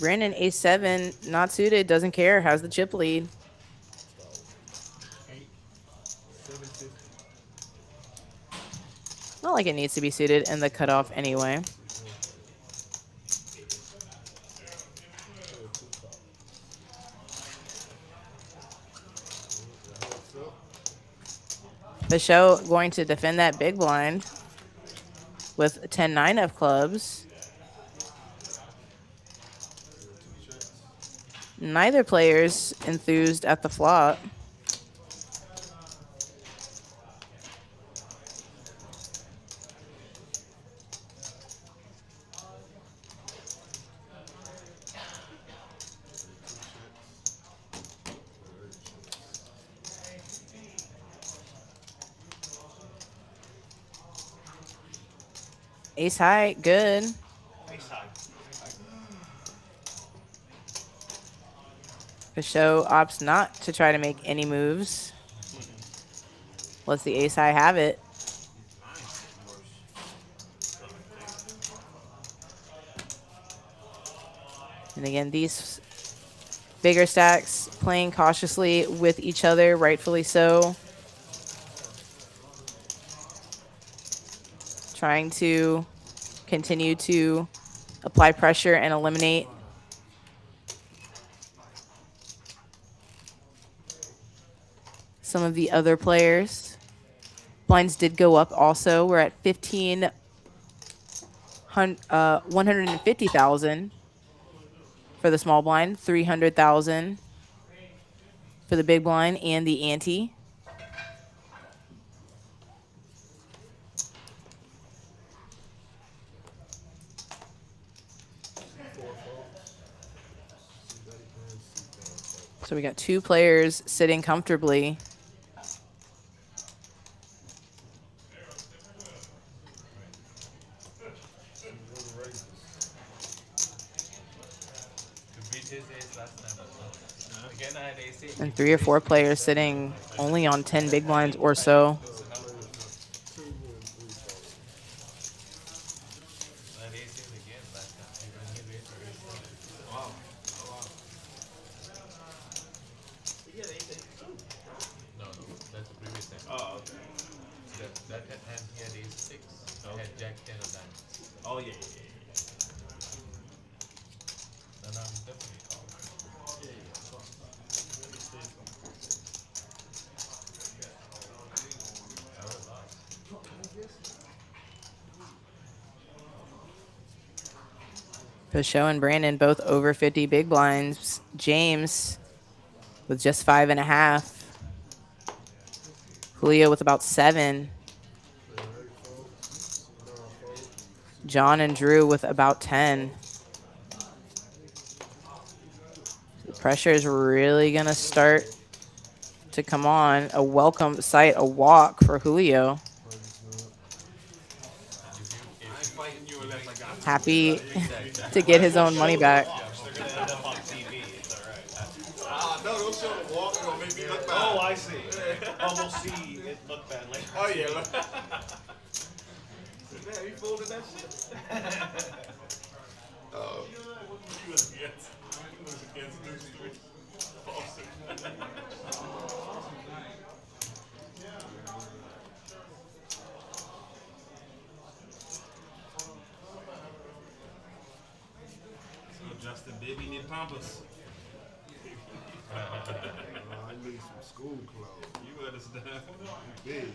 Brandon, ace 7, not suited, doesn't care, has the chip lead. 750. Not like it needs to be suited in the cutoff anyway. Peugeot going to defend that big blind with 10-9 of clubs. Neither player's enthused at the flop. Ace high, good. Peugeot opts not to try to make any moves. Lets the ace high have it. And again, these bigger stacks playing cautiously with each other, rightfully so. Trying to continue to apply pressure and eliminate. Some of the other players. Blinds did go up also. We're at 150,000 for the small blind, 300,000 for the big blind and the ante. So we got 2 players sitting comfortably. And 3 or 4 players sitting only on 10 big blinds or so. Oh, yeah. Then I'm definitely calling. Show and Brandon both over 50 big blinds. James with just 5.5. Julio with about 7. John and Drew with about 10. The pressure is really going to start to come on. A welcome sight, a walk for Julio. Happy to get his own money back. They're gonna end up on TV. It's all right. No, don't show the walk. It's gonna make me look bad. Oh, I see. Oh, we'll see it look bad later. Oh yeah. Man, you folded that shit. Oh. He was against those three. Justin, baby, need pampas. I need some school clothes. You understand? Big.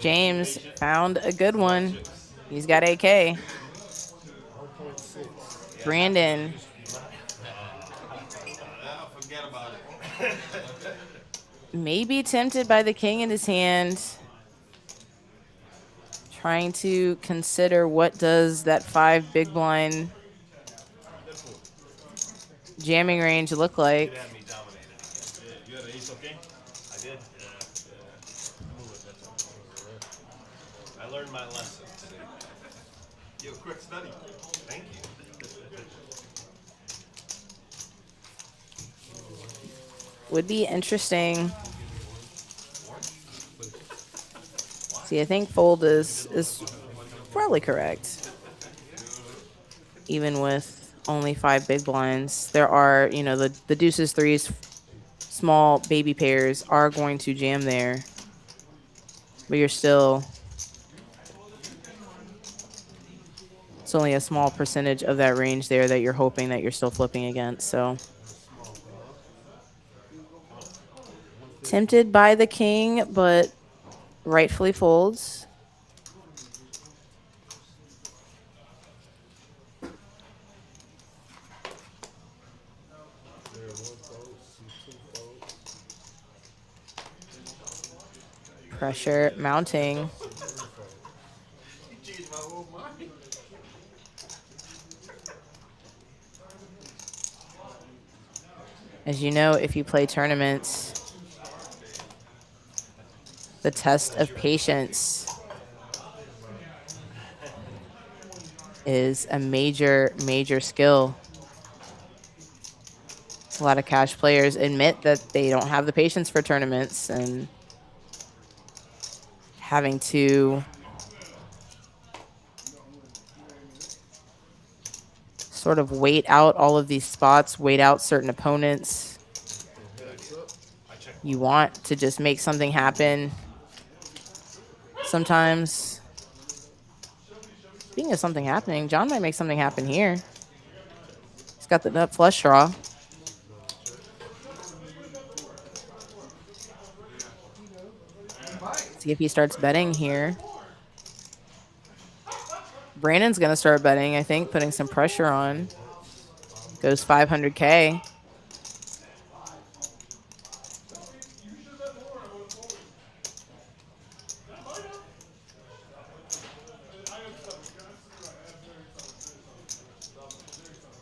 James found a good one. He's got AK. Brandon. Forget about it. Maybe tempted by the king in his hand. Trying to consider what does that 5 big blind jamming range look like. You had me dominated again. You had an ace, okay? I did. I learned my lesson. You have a quick study. Thank you. Would be interesting. See, I think fold is probably correct. Even with only 5 big blinds, there are, you know, the deuces, threes, small baby pairs are going to jam there. But you're still, it's only a small percentage of that range there that you're hoping that you're still flipping against. So tempted by the king, but rightfully folds. Pressure mounting. As you know, if you play tournaments, the test of patience is a major, major skill. A lot of cash players admit that they don't have the patience for tournaments, and having to sort of wait out all of these spots, wait out certain opponents. You want to just make something happen. Sometimes, speaking of something happening, John might make something happen here. He's got the nut flush draw. See if he starts betting here. Brandon's going to start betting, I think, putting some pressure on. Goes 500K.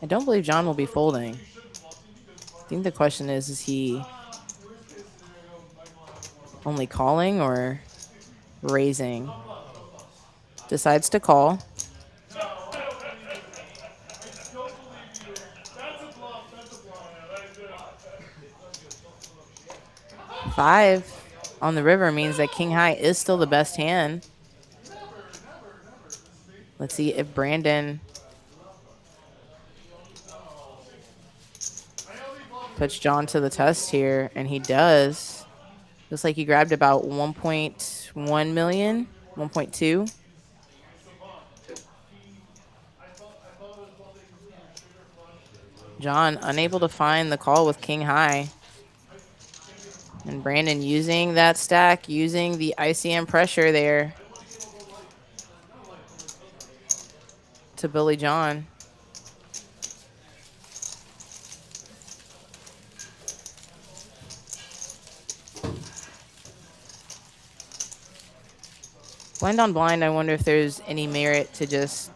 I don't believe John will be folding. I think the question is he only calling or raising? Decides to call. Five on the river means that king high is still the best hand. Let's see if Brandon puts John to the test here, and he does. Looks like he grabbed about 1.1 million, 1.2. John unable to find the call with king high. And Brandon using that stack, using the ICM pressure there to Billy John. Blind on blind, I wonder if there's any merit to just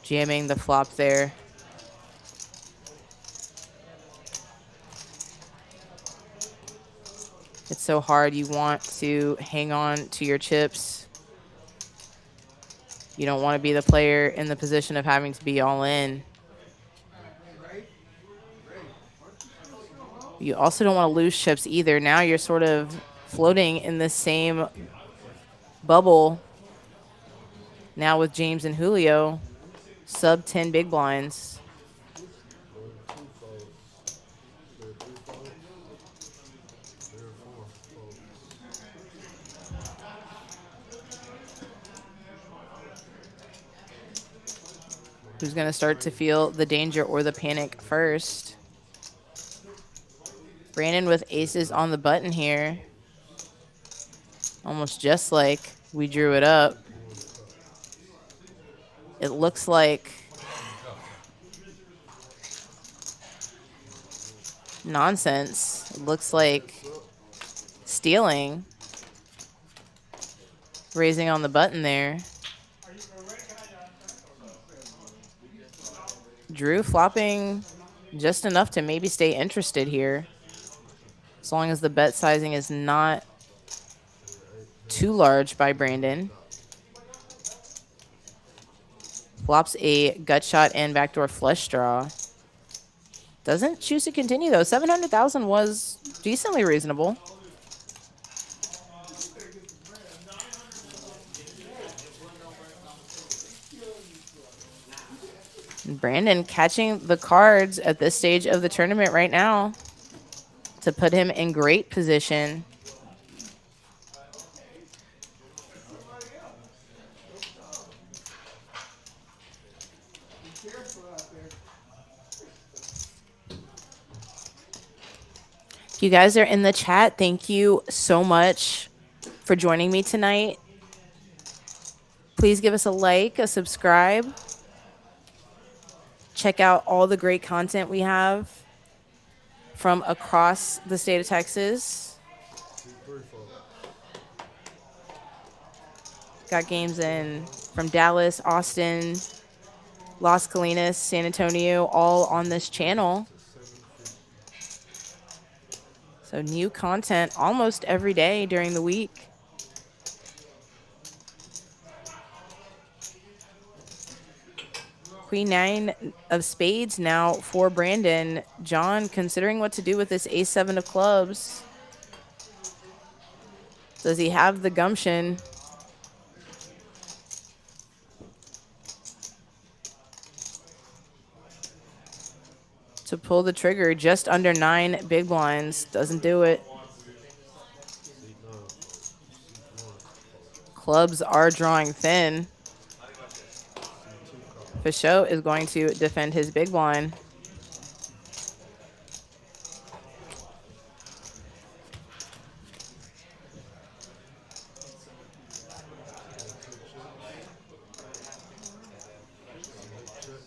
jamming the flop there. It's so hard. You want to hang on to your chips. You don't want to be the player in the position of having to be all in. You also don't want to lose chips either. Now you're sort of floating in the same bubble now with James and Julio, sub 10 big blinds. Who's going to start to feel the danger or the panic first? Brandon with aces on the button here. Almost just like we drew it up. It looks like nonsense. It looks like stealing. Raising on the button there. Drew flopping just enough to maybe stay interested here. As long as the bet sizing is not too large by Brandon. Flops a gut shot and backdoor flush draw. Doesn't choose to continue though. 700,000 was decently reasonable. Brandon catching the cards at this stage of the tournament right now to put him in great position. If you guys are in the chat, thank you so much for joining me tonight. Please give us a like, a subscribe. Check out all the great content we have from across the state of Texas. Got games in from Dallas, Austin, Las Colinas, San Antonio, all on this channel. So new content almost every day during the week. Queen 9 of spades now for Brandon. John considering what to do with this ace 7 of clubs. Does he have the gumption? To pull the trigger just under 9 big blinds. Doesn't do it. Clubs are drawing thin. Fichot is going to defend his big blind.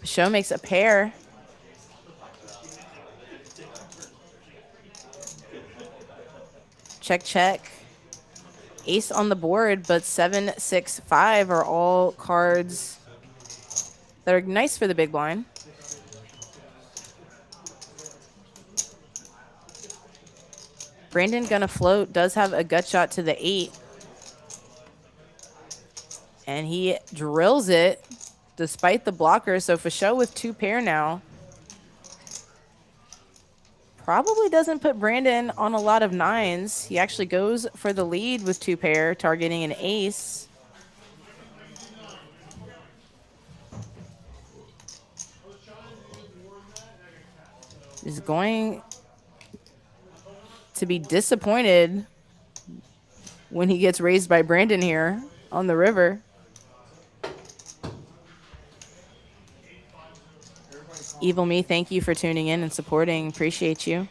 Fichot makes a pair. Check, check. Ace on the board, but 7, 6, 5 are all cards that are nice for the big blind. Brandon gonna float, does have a gut shot to the 8. And he drills it despite the blocker. So Fichot with 2 pair now. Probably doesn't put Brandon on a lot of 9s. He actually goes for the lead with 2 pair, targeting an ace. Is going to be disappointed when he gets raised by Brandon here on the river. Evil Me, thank you for tuning in and supporting. Appreciate you.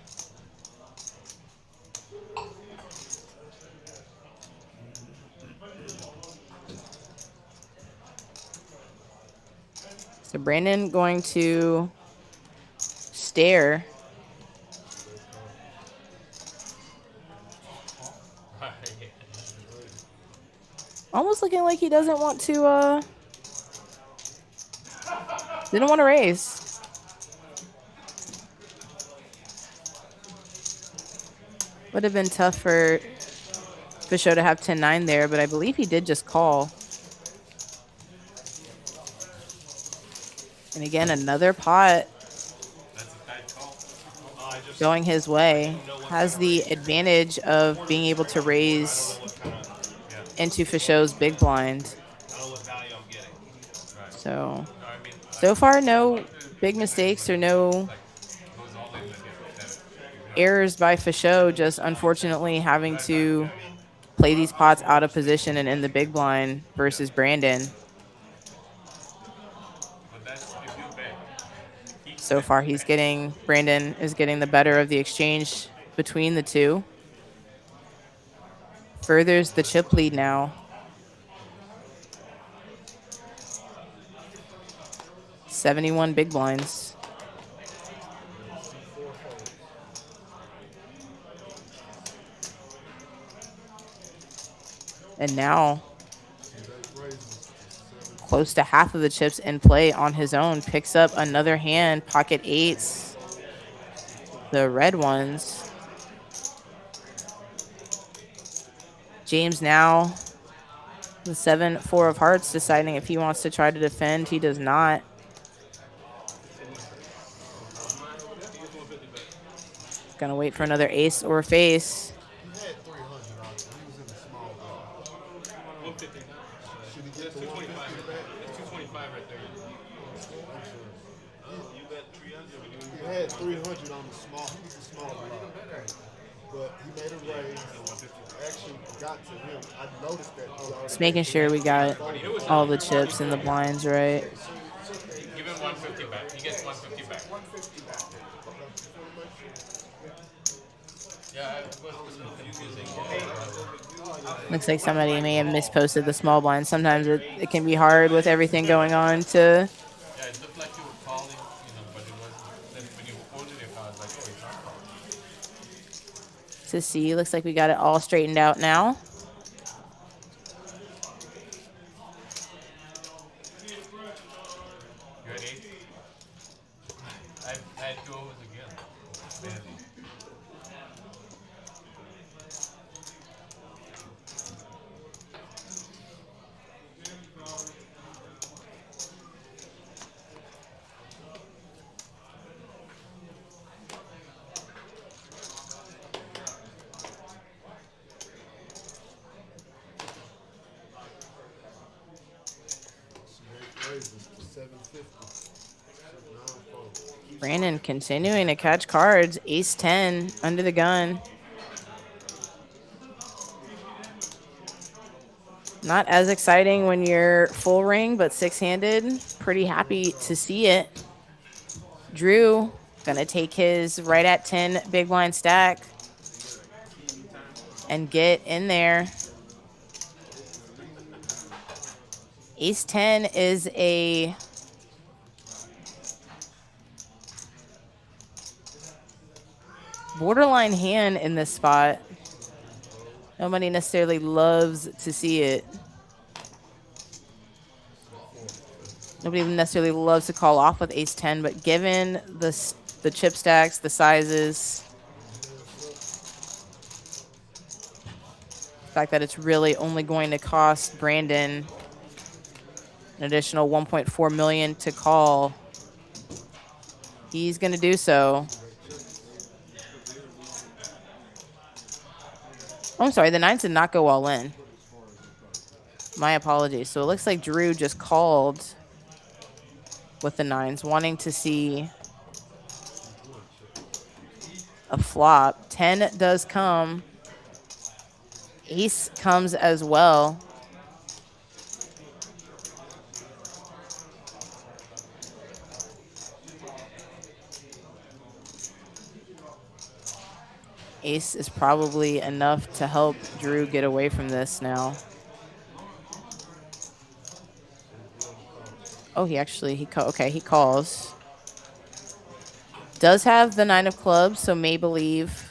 So Brandon going to stare. Almost looking like he doesn't want to, didn't want to raise. Would have been tough for Fisho to have 10-9 there, but I believe he did just call. And again, another pot going his way. Has the advantage of being able to raise into Fisho's big blind. So far, no big mistakes or no errors by Fisho, just unfortunately having to play these pots out of position and in the big blind versus Brandon. So far, Brandon is getting the better of the exchange between the two. Furthers the chip lead now. 71 big blinds. And now, close to half of the chips in play on his own. Picks up another hand, pocket eights. The red ones. James now, the 7-4 of hearts, deciding if he wants to try to defend. He does not. Gonna wait for another ace or face. He had 300 on it. He was in the small block. 150. Should he get That's the 225. 150 back? That's 225 right there. You bet 300. He had 300 on the small. He was a small block. But he made a raise. Action got to him. I noticed that. Just making sure we got all the chips and the blinds right. Give him 150 back. He gets 150 back. Yeah, it was confusing. Looks like somebody may have misposted the small blind. Sometimes it can be hard with everything going on to Yeah, it looked like you were calling, but it wasn't. Then when you quoted it, I was like, oh, he's not calling. see. Looks like we got it all straightened out now. You ready? I had two overs again. Man. Raises to 750. Brandon continuing to catch cards. Ace-10 under the gun. Not as exciting when you're full ring, but six-handed. Pretty happy to see it. Drew gonna take his right at 10 big blind stack and get in there. Ace-10 is a borderline hand in this spot. Nobody necessarily loves to see it. Nobody necessarily loves to call off with ace-10, but given the chip stacks, the sizes, the fact that it's really only going to cost Brandon an additional 1.4 million to call, he's going to do so. Oh, I'm sorry, the nines did not go all in. My apologies. So it looks like Drew just called with the nines, wanting to see a flop. 10 does come. Ace comes as well. Ace is probably enough to help Drew get away from this now. Oh, he calls. Does have the 9 of clubs, so may believe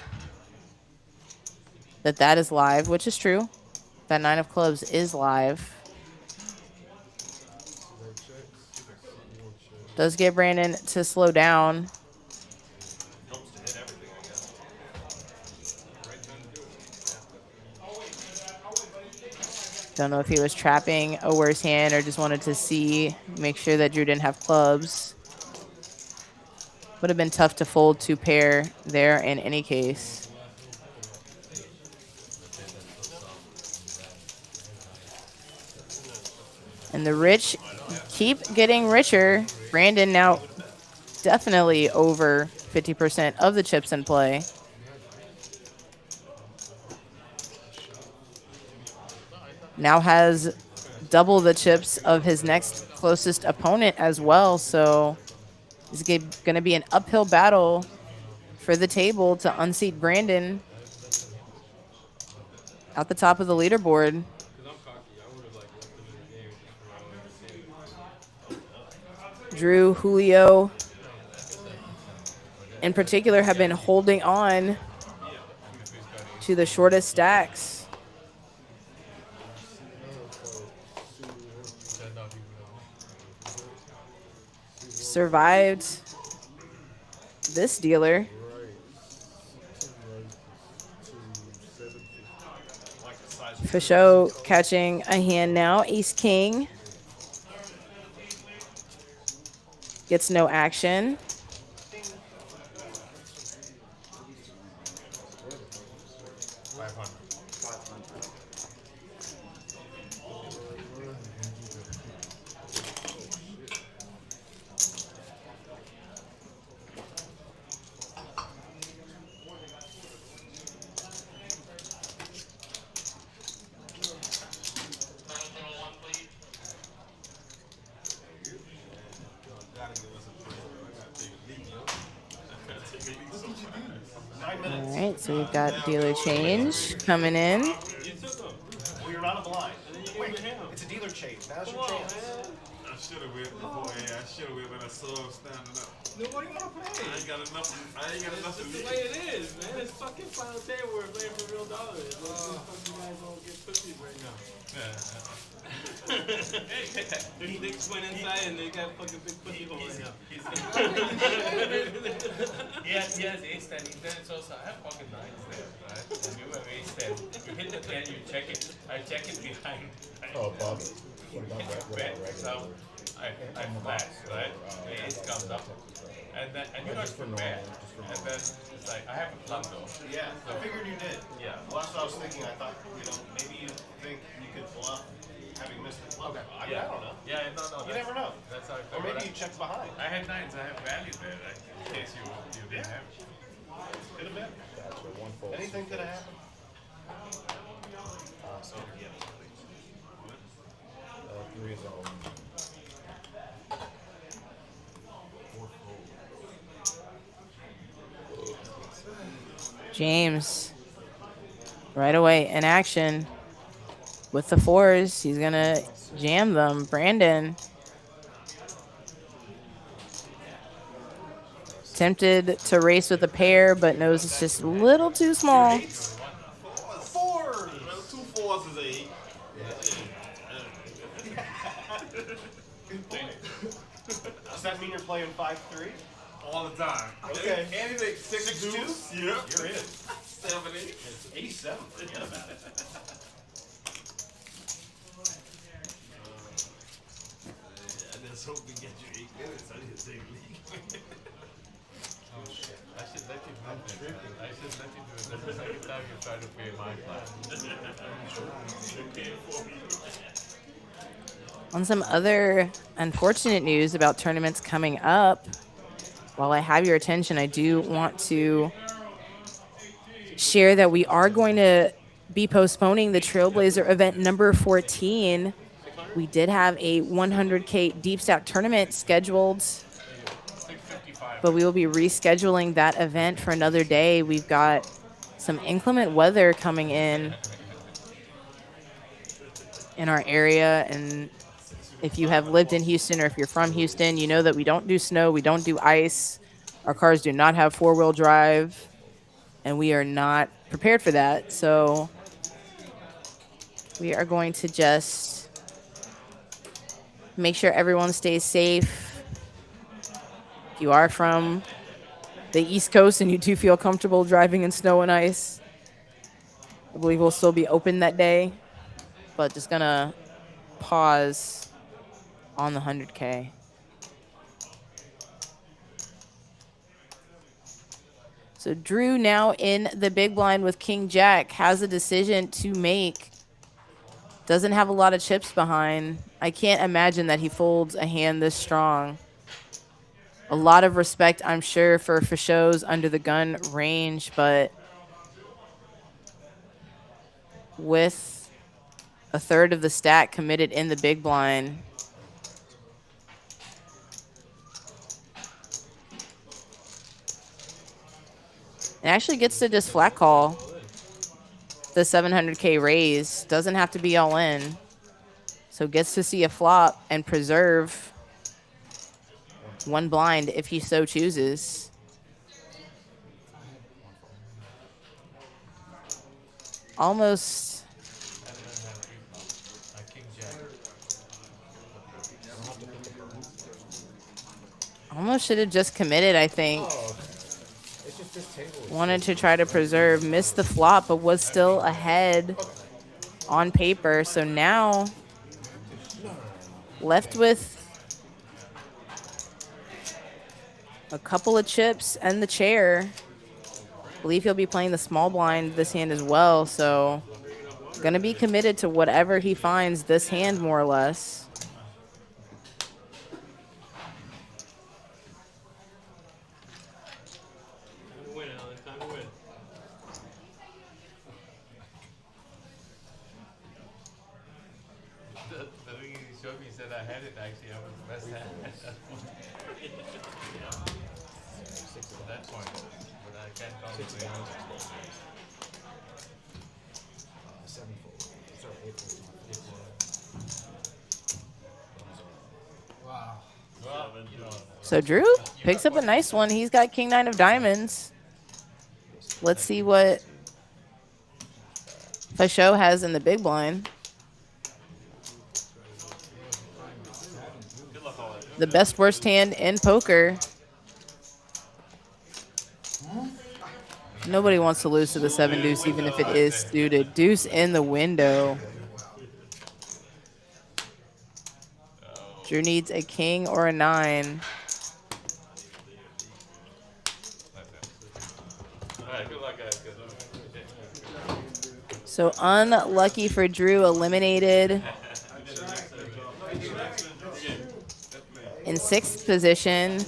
that is live, which is true. That 9 of clubs is live. Does get Brandon to slow down. Helps to hit everything, I guess. Don't know if he was trapping a worse hand or just wanted to make sure that Drew didn't have clubs. Would have been tough to fold 2 pair there in any case. And the rich keep getting richer. Brandon now definitely over 50% of the chips in play. Now has double the chips of his next closest opponent as well. So it's going to be an uphill battle for the table to unseat Brandon at the top of the leaderboard. Drew, Julio, in particular, have been holding on to the shortest stacks. Survived this dealer. Fichot catching a hand now. Ace King. Gets no action. Alright, so we've got dealer change coming in. Well, you're not a blind. Wait, it's a dealer change. Now's your chance. I should have went before. Yeah, I should have went when I saw him standing up. Nobody wanna play. I ain't got enough to That's the way it is, man. It's fucking final table. We're playing for real dollars. These fucking guys don't get pussies right now. Their dicks went inside and they got fucking big pussy hole right now. He has ace 10. Then it's also, I have pocket nines there, right? And you have ace 10. You hit the 10, you check it. I check it behind. Oh, Bob. You hit the bet, so I flash, right? The ace comes up. And you're not for bad. And then it's like, I have a plum though. Yeah, I figured you did. Yeah. Well, that's what I was thinking. I thought, maybe you think you could bluff having missed the bluff. I mean, I don't know. Yeah, no. You never know. That's how I Or maybe you checked behind. I had nines, I have value there, right? In case you didn't have it. Could have been. Anything could have happened. So, yeah. 3 is all. James, right away in action with the 4s. He's going to jam them. Brandon, tempted to race with a pair, but knows it's just a little too small. 4. Well, 2 4s is 8. Good point. Does that mean you're playing 5-3? All the time. Okay. Anything 6 6-2? deuce? Yeah. You're in. 7 8. It's 87. Forget about it. I just hope we get you 8 minutes. I need to take a leak. Oh shit. I should let you do it. I should let you do it. That's the second time you try to pay my class. Okay for me. On some other unfortunate news about tournaments coming up, while I have your attention, I do want to share that we are going to be postponing the Trailblazer event number 14. We did have a 100K deep stack tournament scheduled, but we will be rescheduling that event for another day. We've got some inclement weather coming in our area. And if you have lived in Houston or if you're from Houston, you know that we don't do snow, we don't do ice. Our cars do not have four-wheel drive, and we are not prepared for that. So we are going to just make sure everyone stays safe. If you are from the East Coast and you do feel comfortable driving in snow and ice, I believe we'll still be open that day, but just gonna pause on the 100K. So Drew, now in the big blind with King Jack, has a decision to make. Doesn't have a lot of chips behind. I can't imagine that he folds a hand this strong. A lot of respect, I'm sure, for Fichot's under the gun range, but with a third of the stack committed in the big blind, it actually gets to just flat call the 700K raise. Doesn't have to be all in. So gets to see a flop and preserve one blind if he so chooses. Almost should have just committed, I think. Wanted to try to preserve, missed the flop, but was still ahead on paper. So now left with a couple of chips and the chair. I believe he'll be playing the small blind this hand as well. So gonna be committed to whatever he finds this hand, more or less. I had it actually. I was the best hand at that point. At that point, but I can't count the Wow. So Drew picks up a nice one. He's got King 9 of diamonds. Let's see what Fichot has in the big blind. The best worst hand in poker. Nobody wants to lose to the 7 deuce, even if it is suited. Deuce in the window. Drew needs a king or a 9. So unlucky for Drew, eliminated in 6th position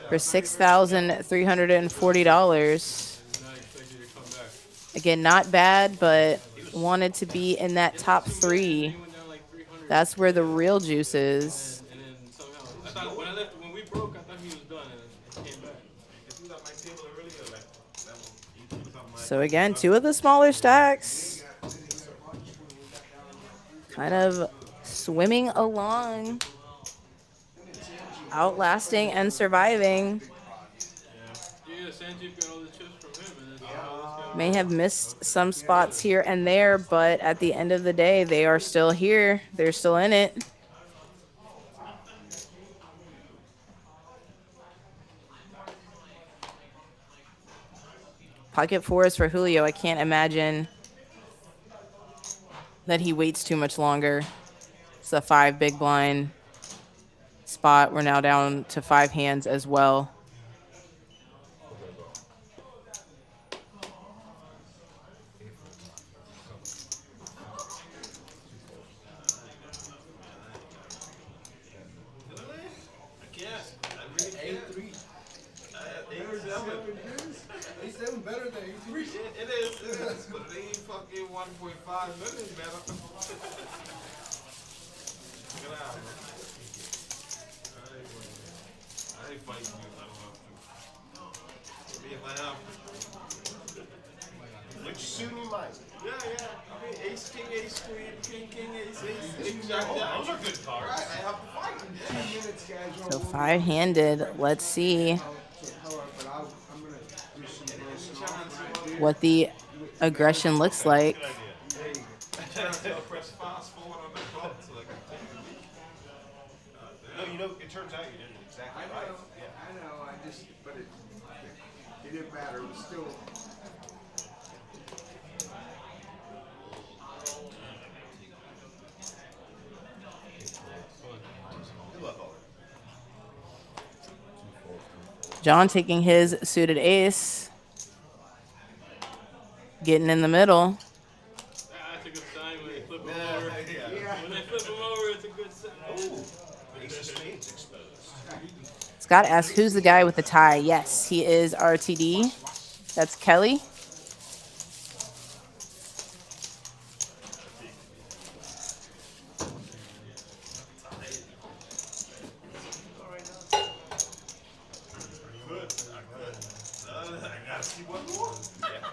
for $6,340. Again, not bad, but wanted to be in that top 3. That's where the real juice is. And then somehow, I thought when I left, when we broke, I thought he was done and came back. So again, 2 of the smaller stacks. Kind of swimming along, outlasting and surviving. Yeah, Sanjeev got all the chips from him. And then May have missed some spots here and there, but at the end of the day, they are still here. They're still in it. Pocket 4s for Julio. I can't imagine that he waits too much longer. It's a 5 big blind spot. We're now down to 5 hands as well. Better than 83. It is, but they ain't fucking 1.5 million, man. Look at that, man. I ain't fighting you, Those are good cards. I have to fight. 2 minutes, guys. So 5-handed. Let's see But I'm gonna do some grossing off right what the aggression looks like. Good idea. there. You go. Press fast forward on that button so I can take the leak. No, you know, it turns out you did it exactly right. Yeah. I know. But it didn't matter. It was still. Good luck, Oliver. John taking his suited ace. Getting in the middle. That's a good sign when they flip them Yeah, over. yeah. When they flip them over, it's a good sign. Ooh, ace of spades exposed. Scott asks, who's the guy with the tie? Yes, he is RTD. That's Kelly. I gotta see one more. Yeah.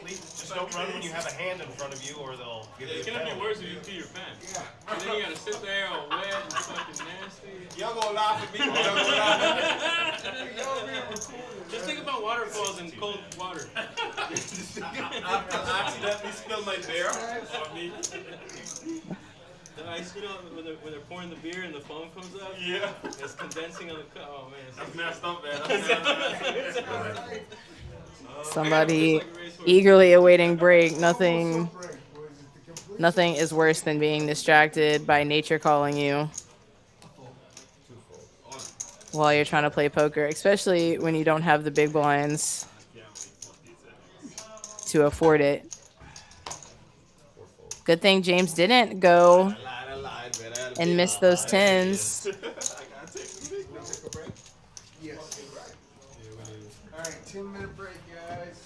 Just don't run when you have a hand in front of you, or they'll give you It's a gonna be penalty. worse if you pee your pants. And then you gotta sit there all wet and fucking nasty. Y'all gonna laugh at me, but y'all gonna laugh at me. Just think about waterfalls in cold water. I'll accidentally spill my beer on me. The ice, you know, when they're pouring the beer and the foam comes up. Yeah. It's condensing on the cup. Oh man. That's messed up, man. That's messed up. Somebody eagerly awaiting break. Nothing is worse than being distracted by nature calling you while you're trying to play poker, especially when you don't have the big blinds to afford it. Good thing James didn't go and miss those tens. I gotta take the big one. Take a break. Yes. All right, 10-minute break, guys.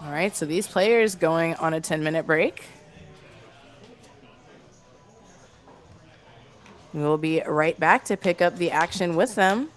All right, so these players going on a 10-minute break. We will be right back to pick up the action with them.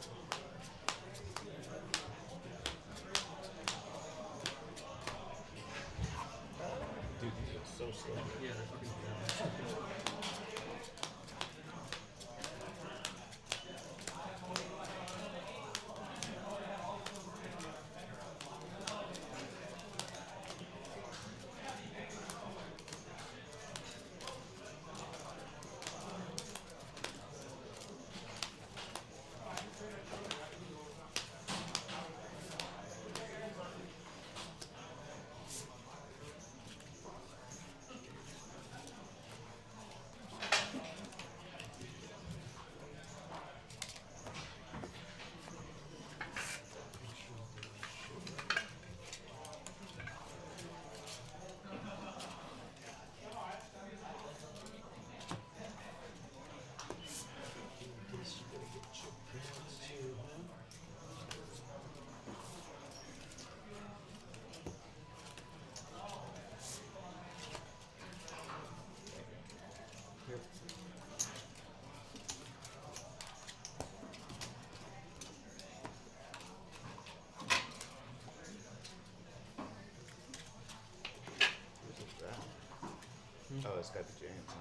Oh, it's got the jams, huh?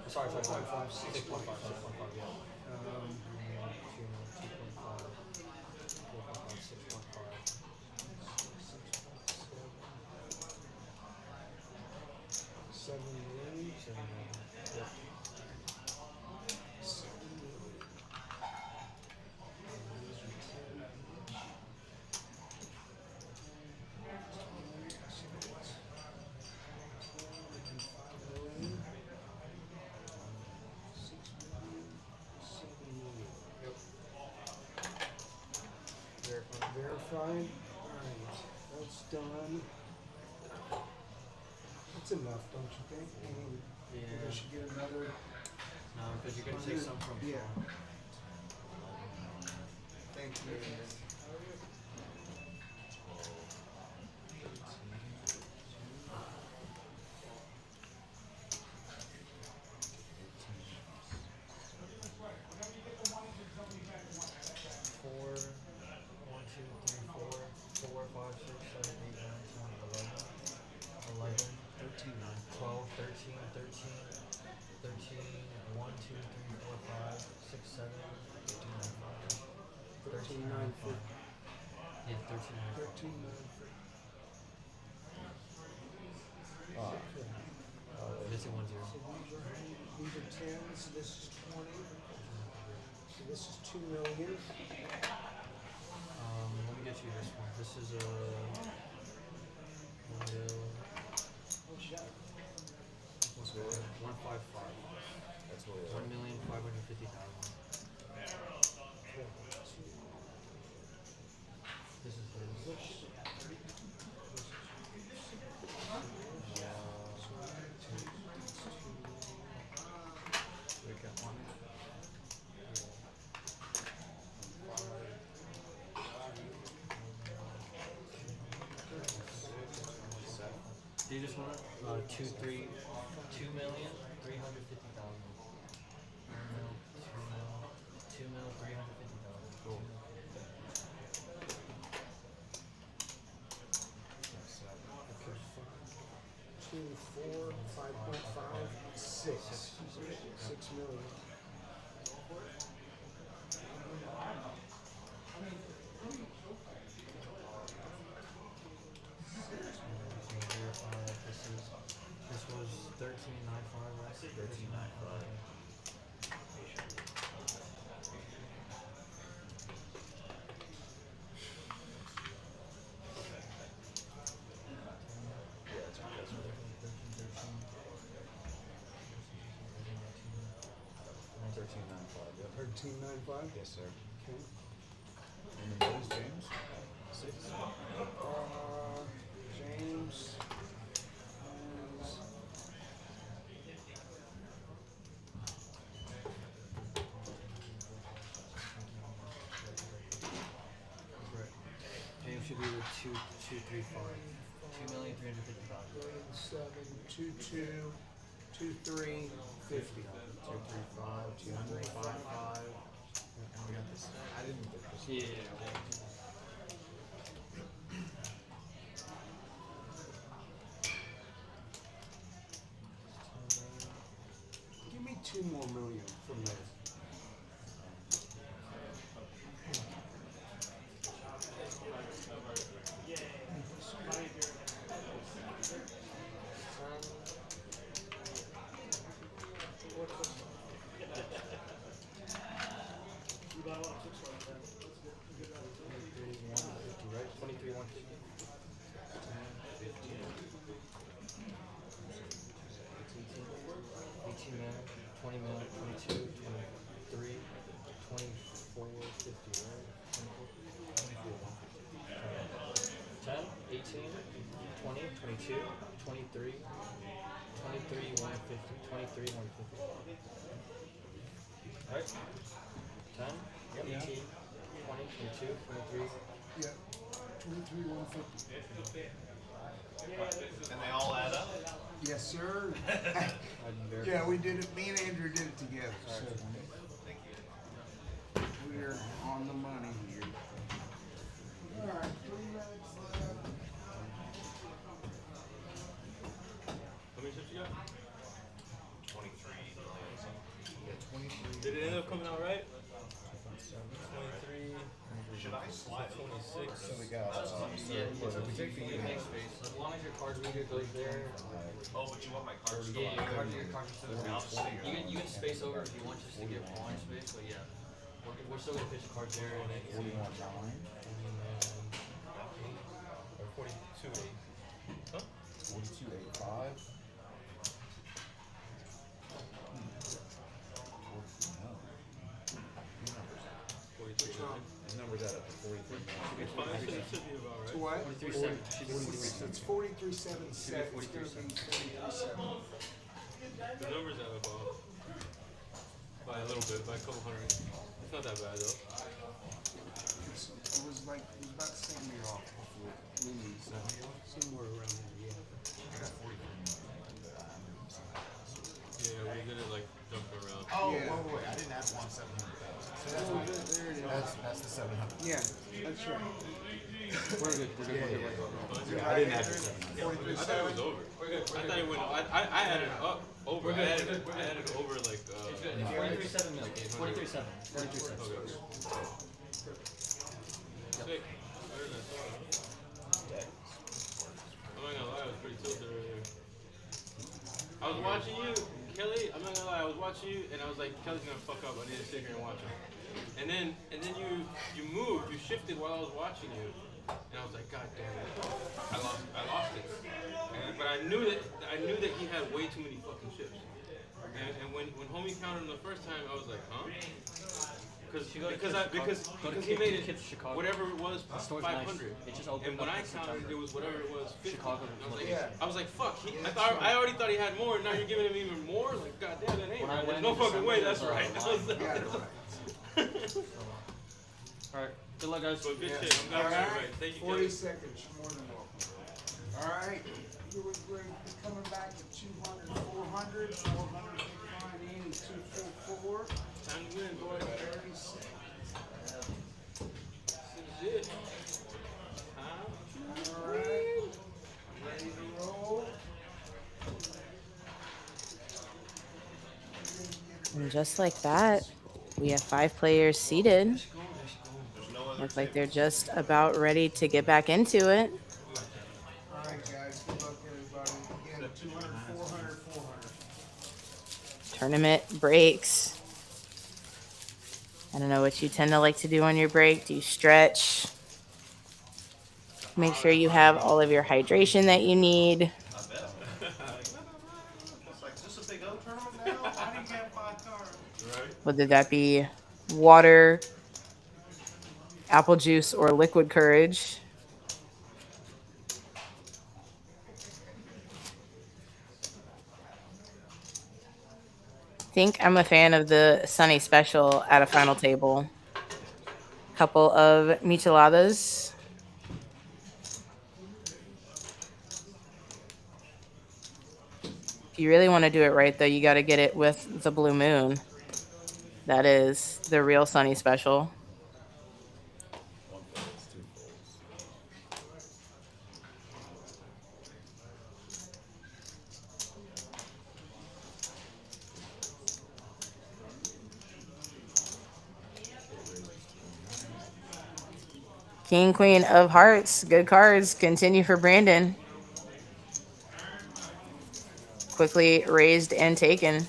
Sorry, 6.5, yeah. Verifying. That's done. That's enough, don't you think? I mean, Yeah. we should get another. No, because you're gonna take some from Yeah. Sean. Thank you. 4, 1, 2, 3, 4, 4, 5, 6, 7, 8, 9, 10, 11, 11, 13, 12, 13, 13, 13, 1, 2, 3, 4, 5, 6, 7, 13, 9, 5. 13, 9, 5. Yeah, 13, 9, 5. 13, 9, 5. Oh. Missing 1, 0. So these are 10s, so this is 20. So this is 2 million. Let me get you this one. This is a what's it? 155. That's what it is. 1,550,000. This is his. Recap one. Do you just want 2, 3, 2,350,000. 2,350,000. Cool. 2, 4, 5.5, 6. 6 million. This was 13.95, right? 13.95. Yeah, that's right. 13.95. Yep. 13.95? Yes, sir. Okay. And then what is James? 6. James is James should be with 2,350,000. 7, 2, 2, 2, 3, 50. 235, 255. We got this. I didn't get this. Yeah. Give me 2 more million from there. Right? 23, 150. 18 mil, 20 mil, 22, 23, 24, 50, right? 10, 18, 20, 22, 23, 23, 150, 23, 150. Right? 10, 18, 20, 22, 23. Yeah. 23, 150. And they all add up? Yes, sir. Yeah, Yeah, we did it. Me and Andrew did it together. So we're on the money here. All right. 3 minutes left. How many chips you got? 23 million something. Yeah, 23. Did it end up coming out right? 23. Should I slide 26. So we got. Yeah, we take the make space. As long as your card reader goes there. Oh, but you want my card still Yeah, on? your card is still I'll just stay here. You can space over if you want just to give one space, but yeah. We're still gonna pitch the cards there and then 41.9. 42. 42.85. No. 43. His numbers add up to 43. It's fine. That should be about To right. what? 43.7. Should be 43.7. It's 43.7 set. It's going to be 43.7. The numbers add up off. By a little bit, by a couple hundred. It's not that bad though. It was like, it was about the same year off before. Maybe somewhere around there, yeah. Yeah, we did it like jumping around. Oh, Yeah. wait. I didn't add 1,700,000. So that's Oh, right. there it is. That's the 700. Yeah, that's right. We're good. We're good. Yeah, I didn't add the 700. I thought it was over. I thought it went. I added up over. I added over like. 43.7 mil. 43.7. 43.7. Okay. Sick. Better than I thought. I'm not gonna lie, I was pretty tilted earlier. I was watching you, Kelly. I'm not gonna lie, I was watching you, and I was like, Kelly's gonna fuck up. I need to sit here and watch him. And then you moved, you shifted while I was watching you, and I was like, God damn it, I lost it. But I knew that he had way too many fucking chips. And when homie counted him the first time, I was like, huh? Because he made it whatever it was 500. And when I counted, it was whatever it was 50. I was like, fuck. I already thought he had more, and now you're giving him even more. Like, goddamn, that ain't right. There's no fucking way. That's right. All right. Good luck, guys. But good shit. I'm glad we're right. Thank you, 40 Kelly. seconds, you're more than welcome. All right, we're going to be coming back at 200, 400, 400, 80, 244. Time to win, boy. 30 seconds. Shit. All right, ready to roll. And just like that, we have 5 players seated. Looks like they're just about ready to get back into it. All right, guys, good luck, everybody. Again, 200, 400, 400. Tournament breaks. I don't know what you tend to like to do on your break. Do you stretch? Make sure you have all of your hydration that you need. I bet. It's like, is this a big O tournament now? Why do you have 5 cards? Right. Whether that be water, apple juice, or liquid courage. Think I'm a fan of the Sunny Special at a final table. Couple of micheladas. If you really want to do it right, though, you got to get it with the Blue Moon. That is the real Sunny Special. King, Queen of Hearts. Good cards. Continue for Brandon. Quickly raised and taken.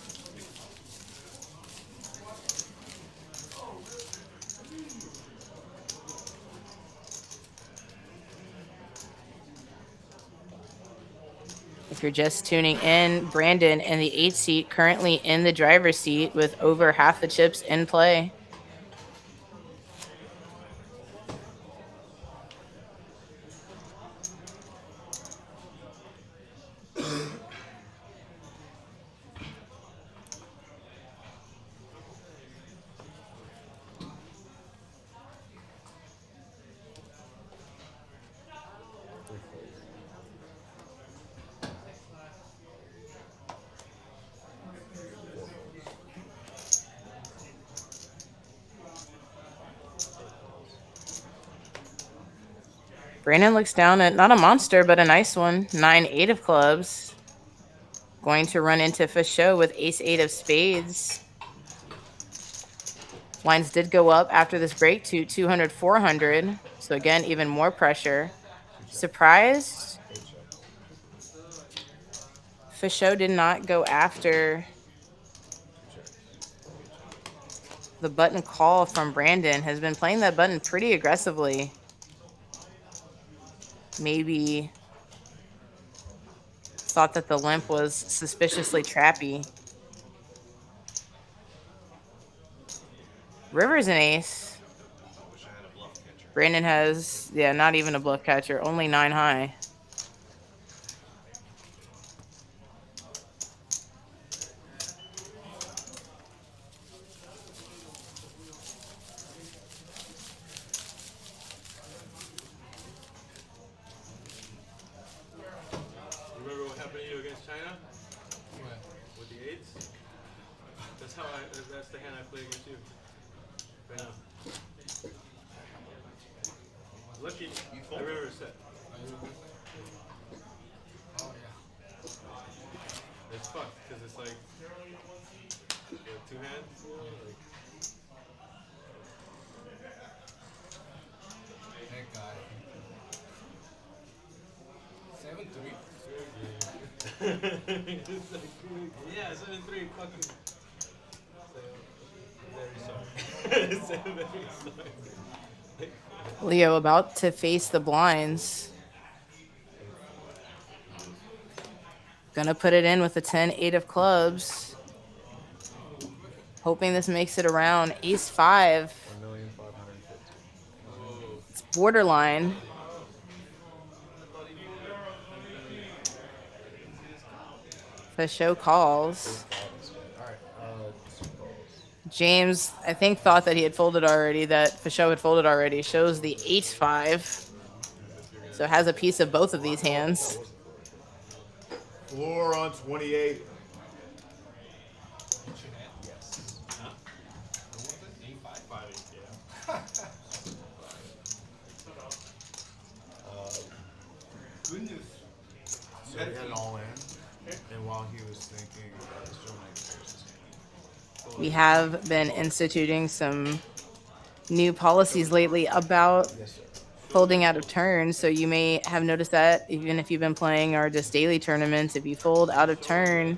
If you're just tuning in, Brandon in the 8th seat, currently in the driver's seat with over half the chips in play. Brandon looks down at not a monster, but a nice one. 9-8 of clubs. Going to run into Fichot with ace-8 of spades. Lines did go up after this break to 200, 400. So again, even more pressure. Surprised? Fichot did not go after the button call from Brandon. Has been playing that button pretty aggressively. Maybe thought that the limp was suspiciously trappy. River's an ace. Wish I had a bluff catcher. Brandon has, yeah, not even a bluff catcher, only 9 high. Remember what happened to you against China? What? With the 8s? That's the hand I play against you. Right now. Lucky, I remember set. Oh yeah. It's fucked, because it's like, 2 hands, you know? Like, That guy. 7-3. it's like, yeah, 7-3, fucking. Very sorry. Very sorry. Leo about to face the blinds. Gonna put it in with a 10-8 of clubs. Hoping this makes it around. Ace 5. 1,550,000. It's borderline. The show calls. Alright, 2 calls. James, I think, thought that he had folded already, that Fichot had folded already. Shows the 8-5. So has a piece of both of these hands. Floor on 28. Yes. Goodness. So he had it all in. And while he was thinking about his Joe his hand. We have been instituting some new policies lately about Yes, sir. folding out of turn. So you may have noticed that even if you've been playing our just daily tournaments, if you fold out of turn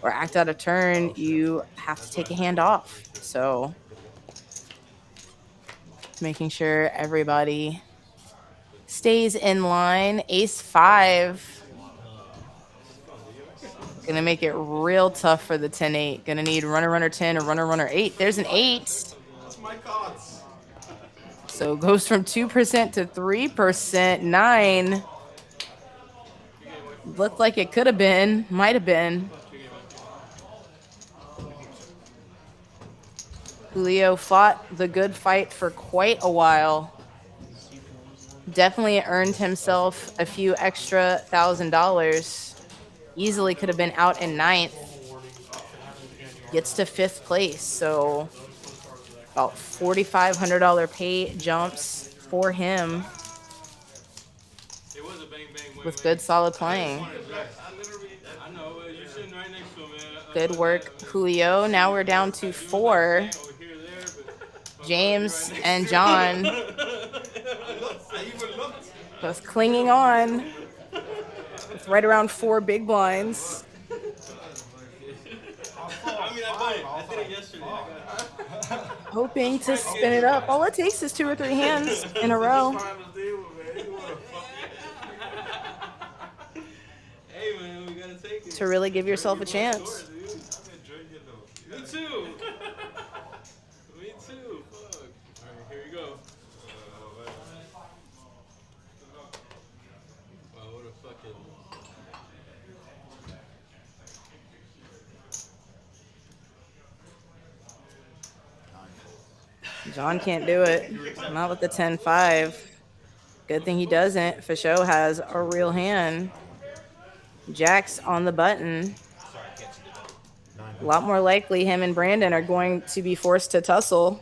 or act out of turn, you have to take a hand off. So making sure everybody stays in line. Ace 5. Gonna make it real tough for the 10-8. Gonna need runner 10 or runner 8. There's an 8. That's my cards. So goes from 2% to 3%. 9. Looked like it could have been. Might have been. Julio fought the good fight for quite a while. Definitely earned himself a few extra $1,000. Easily could have been out in 9th. Gets to 5th place. So about $4,500 pay jumps for him it was a bang bang with good solid playing. I know, you're sitting right next to him, man. Good work, Julio. Now we're down to 4. James and John I even looked. both clinging on with right around 4 big blinds. I did it yesterday. Hoping to spin it up. All it takes is 2 or 3 hands in a row. Hey, man, we gotta take it. To really give yourself a chance. Me too. Me too. Fuck. Alright, here we go. Wow, what a fucking. John can't do it. Not with the 10-5. Good thing he doesn't. Fichot has a real hand. Jack's on the button. A lot more likely him and Brandon are going to be forced to tussle.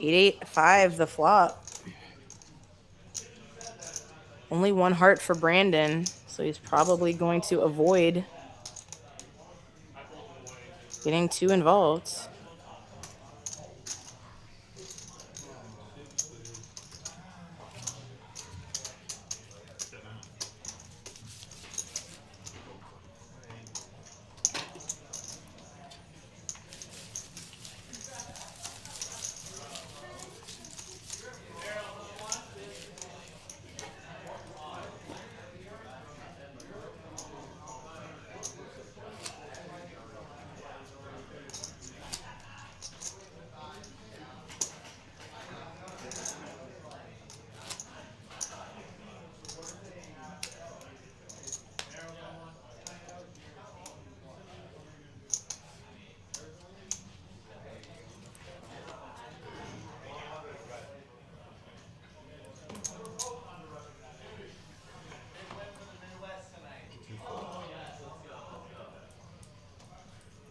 Eight, 8-5, the flop. Only 1 heart for Brandon, so he's probably going to avoid getting too involved.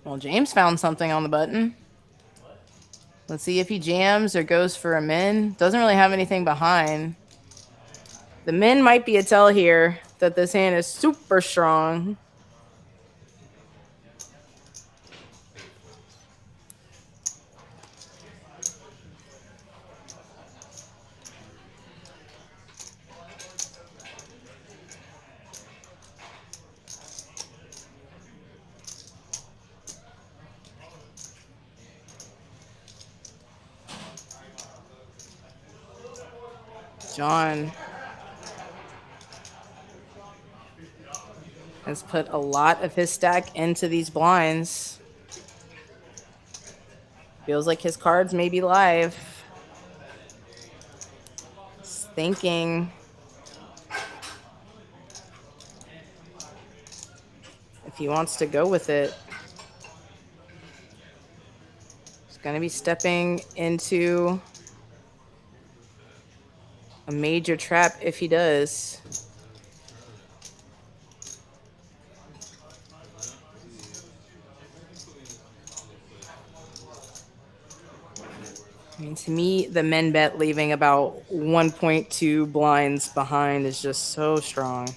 Well, James found something on the button. Let's see if he jams or goes for a min. Doesn't really have anything behind. The min might be a tell here that this hand is super strong. John has put a lot of his stack into these blinds. Feels like his cards may be live. He's thinking if he wants to go with it. He's going to be stepping into a major trap if he does. I mean, to me, the men bet leaving about 1.2 blinds behind is just so strong.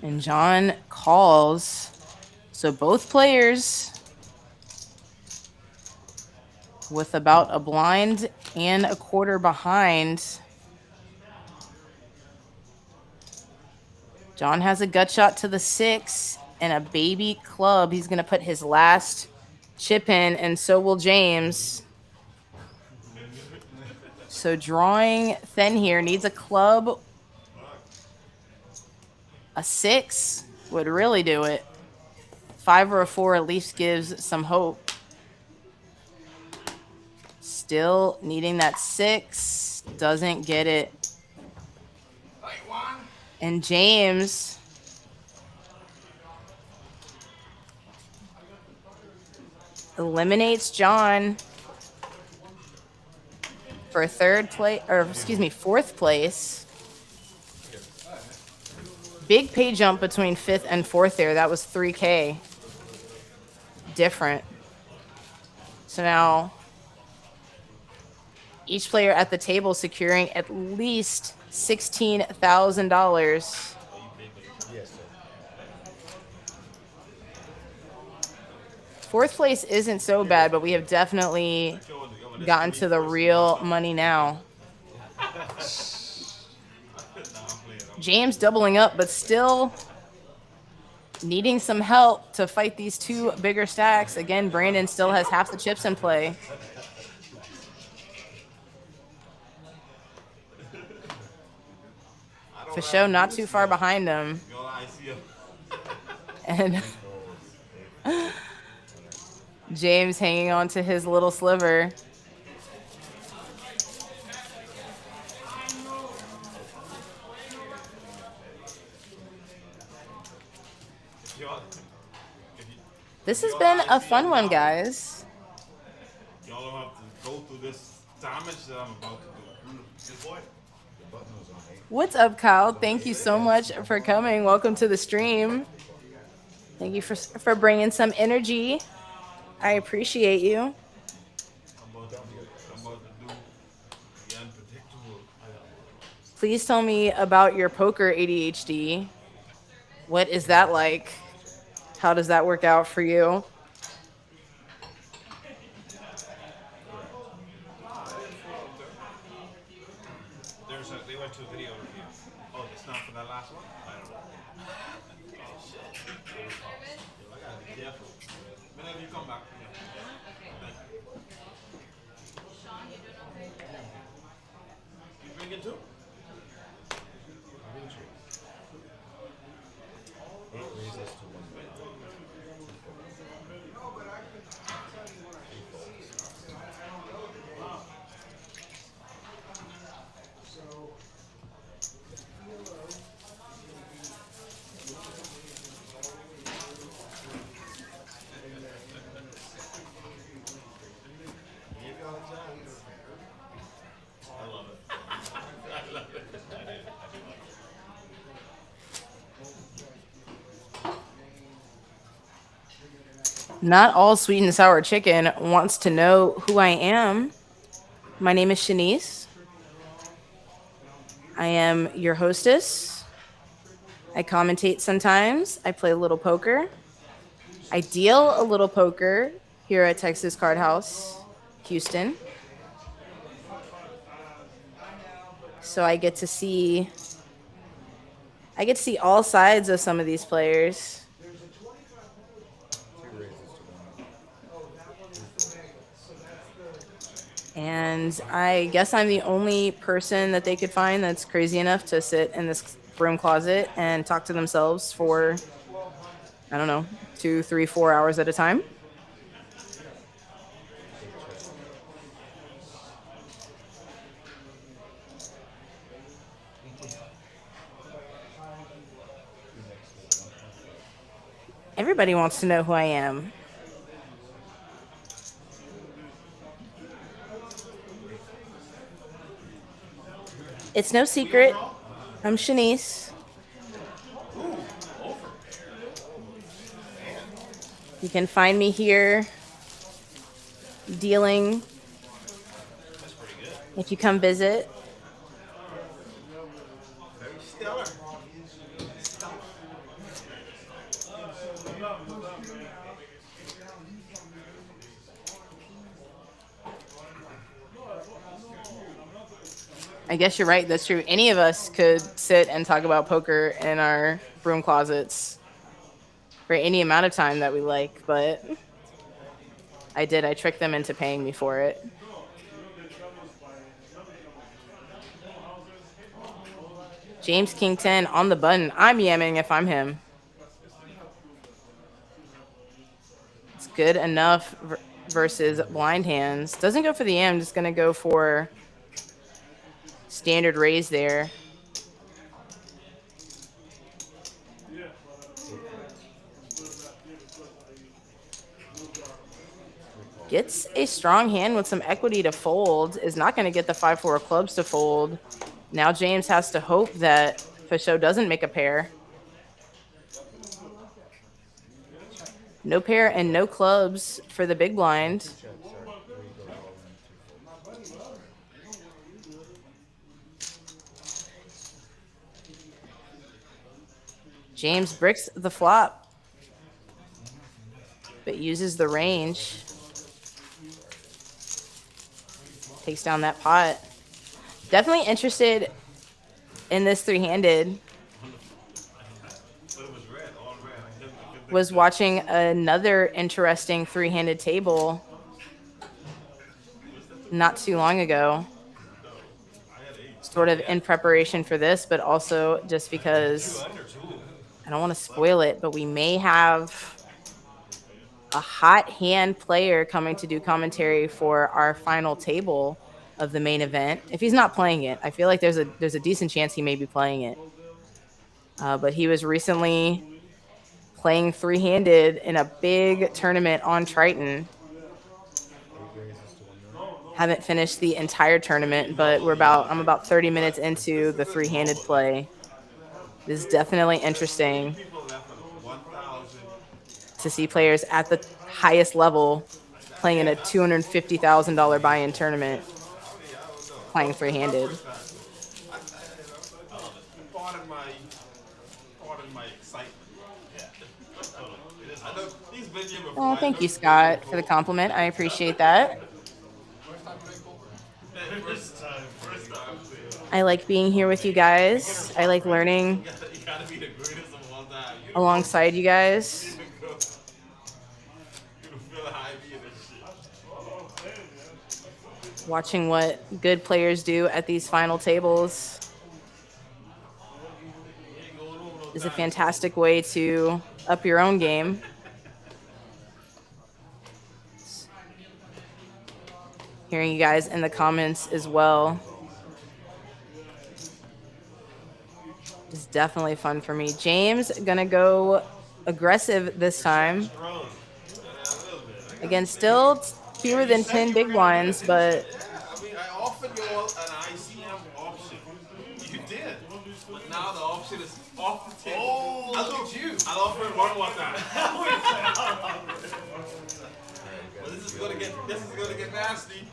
And John calls. So both players with about a blind and a quarter behind. John has a gut shot to the 6 and a baby club. He's going to put his last chip in, and so will James. So drawing thin here, needs a club. A 6 would really do it. 5 or a 4 at least gives some hope. Still needing that 6. Doesn't get it. And James eliminates John for fourth place. Big pay jump between 5th and 4th there. That was 3K. Different. So now each player at the table securing at least $16,000. Yes, sir. 4th place isn't so bad, but we have definitely gotten to the real money now. James doubling up, but still needing some help to fight these 2 bigger stacks. Again, Brandon still has half the chips in play. Fichot not too far behind him. And James hanging on to his little sliver. This has been a fun one, guys. Y'all don't have to go through this damage that I'm about to do. Good boy. What's up, Kyle? Thank you so much for coming. Welcome to the stream. Thank you for bringing some energy. I appreciate you. I'm about to do the unpredictable. Please tell me about your poker ADHD. What is that like? How does that work out for you? They went to a video review. Oh, it's not for that last one? I don't know. Oh, shit. I gotta be careful. Whenever you come back. You drinking too? It raises to 1. Not all sweet and sour chicken wants to know who I am. My name is Shanice. I am your hostess. I commentate sometimes. I play a little poker. I deal a little poker here at Texas Card House, Houston. So I get to see all sides of some of these players. And I guess I'm the only person that they could find that's crazy enough to sit in this broom closet and talk to themselves for, I don't know, 2, 3, 4 hours at a time. Everybody wants to know who I am. It's no secret. I'm Shanice. You can find me here dealing if you come visit. Very stellar. I guess you're right. That's true. Any of us could sit and talk about poker in our broom closets for any amount of time that we like, but I tricked them into paying me for it. James King 10 on the button. I'm yamming if I'm him. It's good enough versus blind hands. Doesn't go for the yam, just going to go for standard raise there. Gets a strong hand with some equity to fold. Is not going to get the 5-4 of clubs to fold. Now James has to hope that Fichot doesn't make a pair. No pair and no clubs for the big blind. James bricks the flop, but uses the range. Takes down that pot. Definitely interested in this three-handed. Was watching another interesting three-handed table not too long ago. Sort of in preparation for this, but also just because I don't want to spoil it, but we may have a hot hand player coming to do commentary for our final table of the main event. If he's not playing it, I feel like there's a decent chance he may be playing it. But he was recently playing three-handed in a big tournament on Triton. Haven't finished the entire tournament, but I'm about 30 minutes into the three-handed play. This is definitely interesting to see players at the highest level playing in a $250,000 buy-in tournament playing three-handed. Pardon my excitement. Oh, thank you, Scott, for the compliment. I appreciate that. I like being here with you guys. I like learning alongside you guys. Watching what good players do at these final tables is a fantastic way to up your own game. Hearing you guys in the comments as well is definitely fun for me. James gonna go aggressive this time. Again, still fewer than 10 big blinds, but I mean, I offered you all an ICM option. You did. But now the option is off the table. Oh, look at you. I'll offer it one more time. Well, this is gonna get nasty.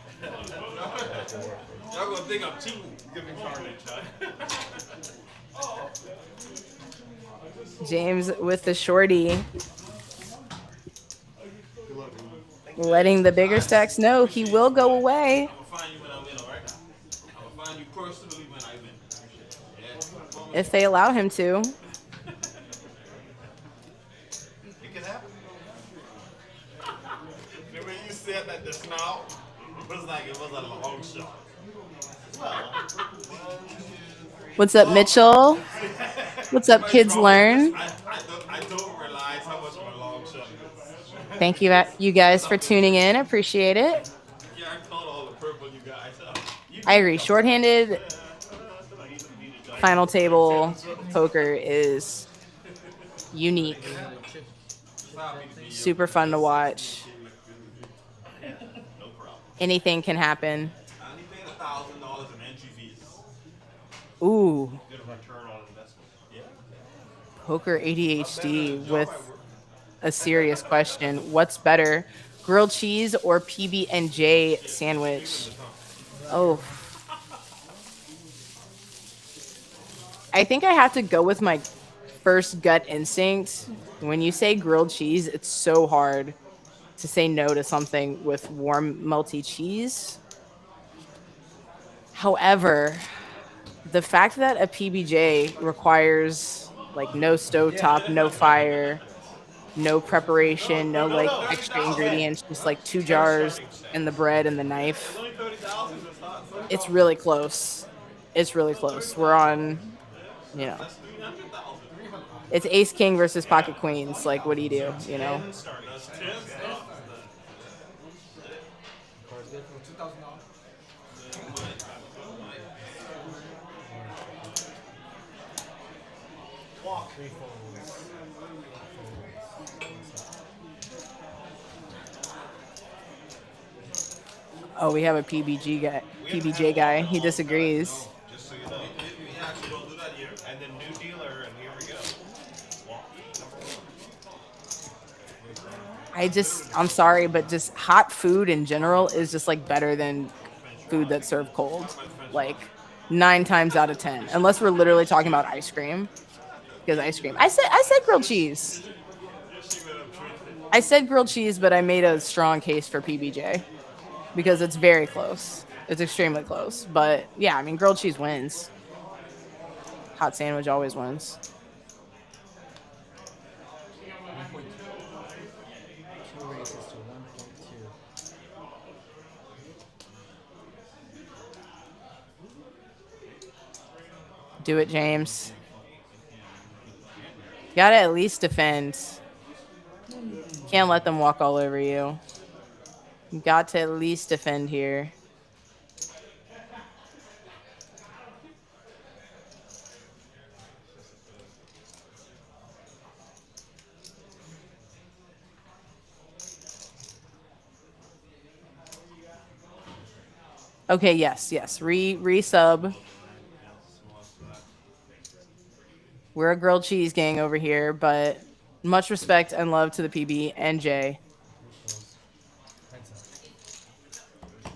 Y'all gonna think I'm cheating. Give me carnage, huh? James with the shorty, Good luck, man. letting the bigger stacks know he will go away I'm gonna find you when I win, alright? I'm gonna find you personally when I win. Yeah. if they allow him to. It can happen. The way you said that just now, it was like it was a long shot. Well, What's up, Mitchell? What's up, Kids Learn? I don't realize how much of a long shot it is. Thank you guys for tuning in. Appreciate it. Yeah, I caught all the purple, you guys. I agree. Shorthanded final table poker is unique. Super fun to watch. No problem. Anything can happen. I only paid $1,000 in entry fees. Ooh, Good return on investment. Yeah. poker ADHD with a serious question. What's better, grilled cheese or PB&J sandwich? Oh, I think I have to go with my first gut instinct. When you say grilled cheese, it's so hard to say no to something with warm, melty cheese. However, the fact that a PBJ requires like no stovetop, no fire, no preparation, no like extra ingredients, just like 2 jars and the bread and the knife. Only 30,000 is not so It's really close. It's really close. We're on, That's 300,000. it's ace king versus pocket queens. Like, what do? You know? That's 10 Cards good for $2,000. Walk. 3 folds. Oh, we have a PBJ guy. He disagrees. Just so you know. We actually don't do that here. And then new dealer, and here we go. Walk. I'm sorry, but just hot food in general is just like better than food that's served cold. Like 9 times out of 10, unless we're literally talking about ice cream. Because ice cream, I said grilled cheese. I said grilled cheese, but I made a strong case for PBJ because it's very close. It's extremely close. But yeah, I mean, grilled cheese wins. Hot sandwich always wins. 2 raises to 1.2. Do it, James. Gotta at least defend. Can't let them walk all over you. You got to at least defend here. Okay, yes. Resub. We're a grilled cheese gang over here, but much respect and love to the PB and J. Heads up.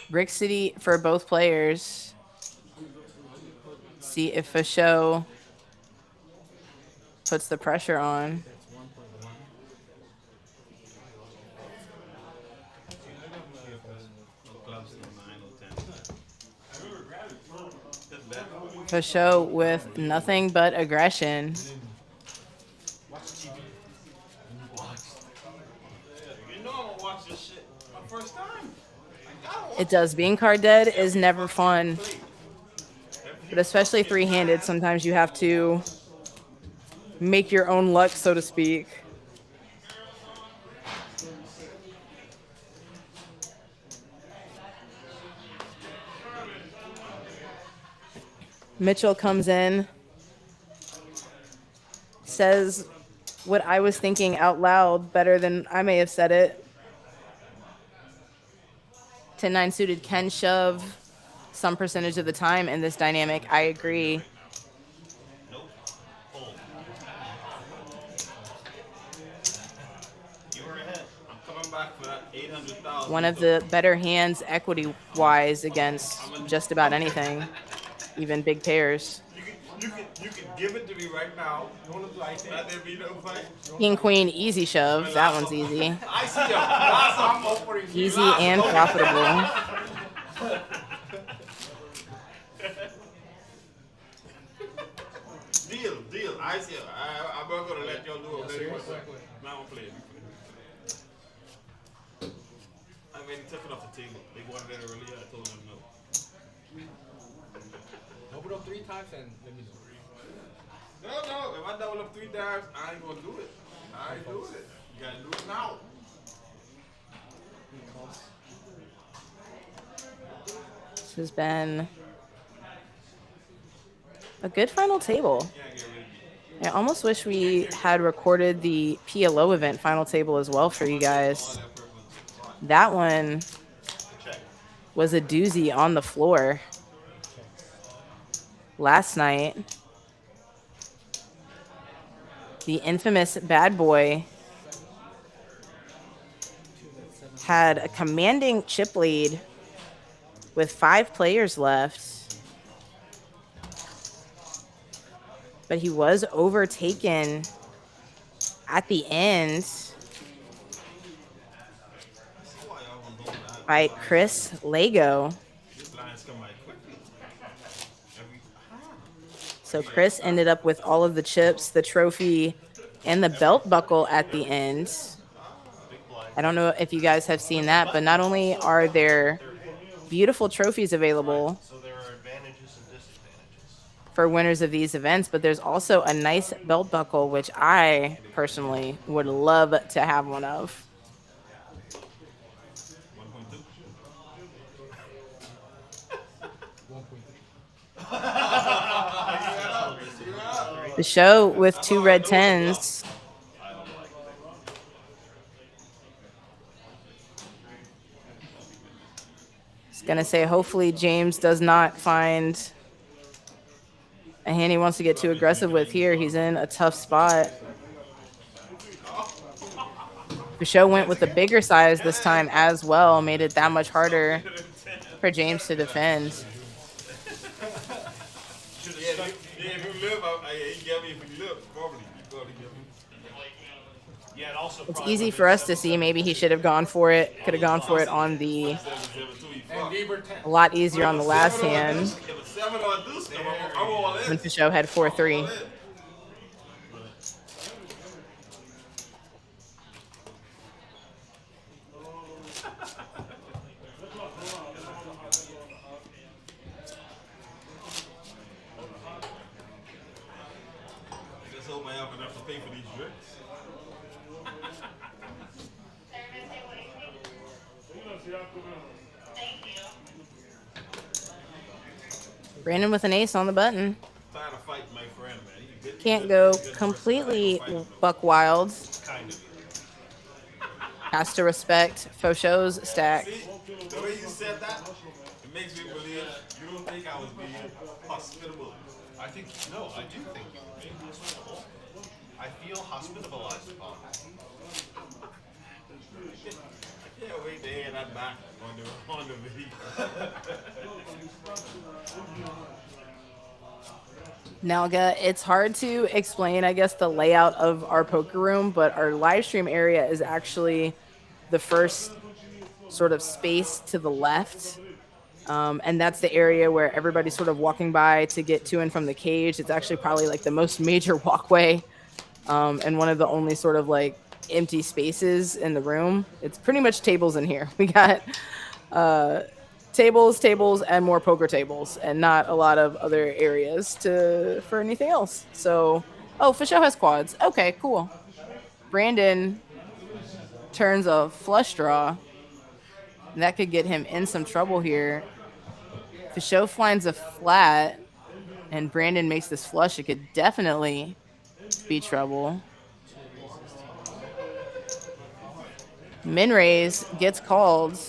Brick City for both players. See if a show puts the pressure on. That's 1.1. A show with nothing but aggression. Watch TV. You know I'm gonna watch this shit my first time. I gotta watch It does. Being card dead is never fun. But especially three-handed, sometimes you have to make your own luck, so to speak. Mitchell comes in, says what I was thinking out loud better than I may have said it. 10-9 suited can shove. some percentage of the time in this dynamic. I agree. Nope. Fold. You were ahead. I'm coming back for that 800,000. One of the better hands equity-wise against just about anything, even big pairs. You can give it to me right now. Let there be no fight. King, queen, easy shove. That one's easy. I see you. I'm offering you. Easy and profitable. Deal. I see you. I'm not going to let y'all do it. Now I'm playing. I mean, he took it off the table. They wanted it earlier. I told them no. Open up 3 times and let me know. No. If I double up 3 times, I ain't gonna do it. I ain't doing it. You gotta do it now. This has been a good final table. I almost wish we had recorded the PLO event final table as well for you guys. That one was a doozy on the floor last night. The infamous bad boy had a commanding chip lead with 5 players left, but he was overtaken at the end by Chris Lego. So Chris ended up with all of the chips, the trophy, and the belt buckle at the end. I don't know if you guys have seen that, but not only are there beautiful trophies available So there are advantages and disadvantages. for winners of these events, but there's also a nice belt buckle, which I personally would love to have one of. The show with 2 red 10s. It's gonna say hopefully James does not find a hand he wants to get too aggressive with here. He's in a tough spot. The show went with the bigger size this time as well, made it that much harder for James to defend. Yeah, it also It's easy for us to see. Maybe he should have gone for it. Could have gone for it on the a lot easier on the last hand when Fichot had 4-3. Just hope I have enough to pay for these drinks. Brandon with an ace on the button. Tired of fighting my friend, man. Can't go completely buck wild. kind of. Has to respect Fichot's stack. See, the way you said that, it makes me believe you don't think I was being hospitable. I think, no, I do think you were being hospitable. I feel hospitableized upon. I can't wait to hear that back on the video. Nalga, it's hard to explain, I guess, the layout of our poker room, but our live stream area is actually the first sort of space to the left. And that's the area where everybody's sort of walking by to get to and from the cage. It's actually probably like the most major walkway and one of the only sort of like empty spaces in the room. It's pretty much tables in here. We got tables, and more poker tables, and not a lot of other areas for anything else. So, oh, Fichot has quads. Okay, cool. Brandon turns a flush draw. That could get him in some trouble here. Fichot finds a flat, and Brandon makes this flush. It could definitely be trouble. Min raise gets called.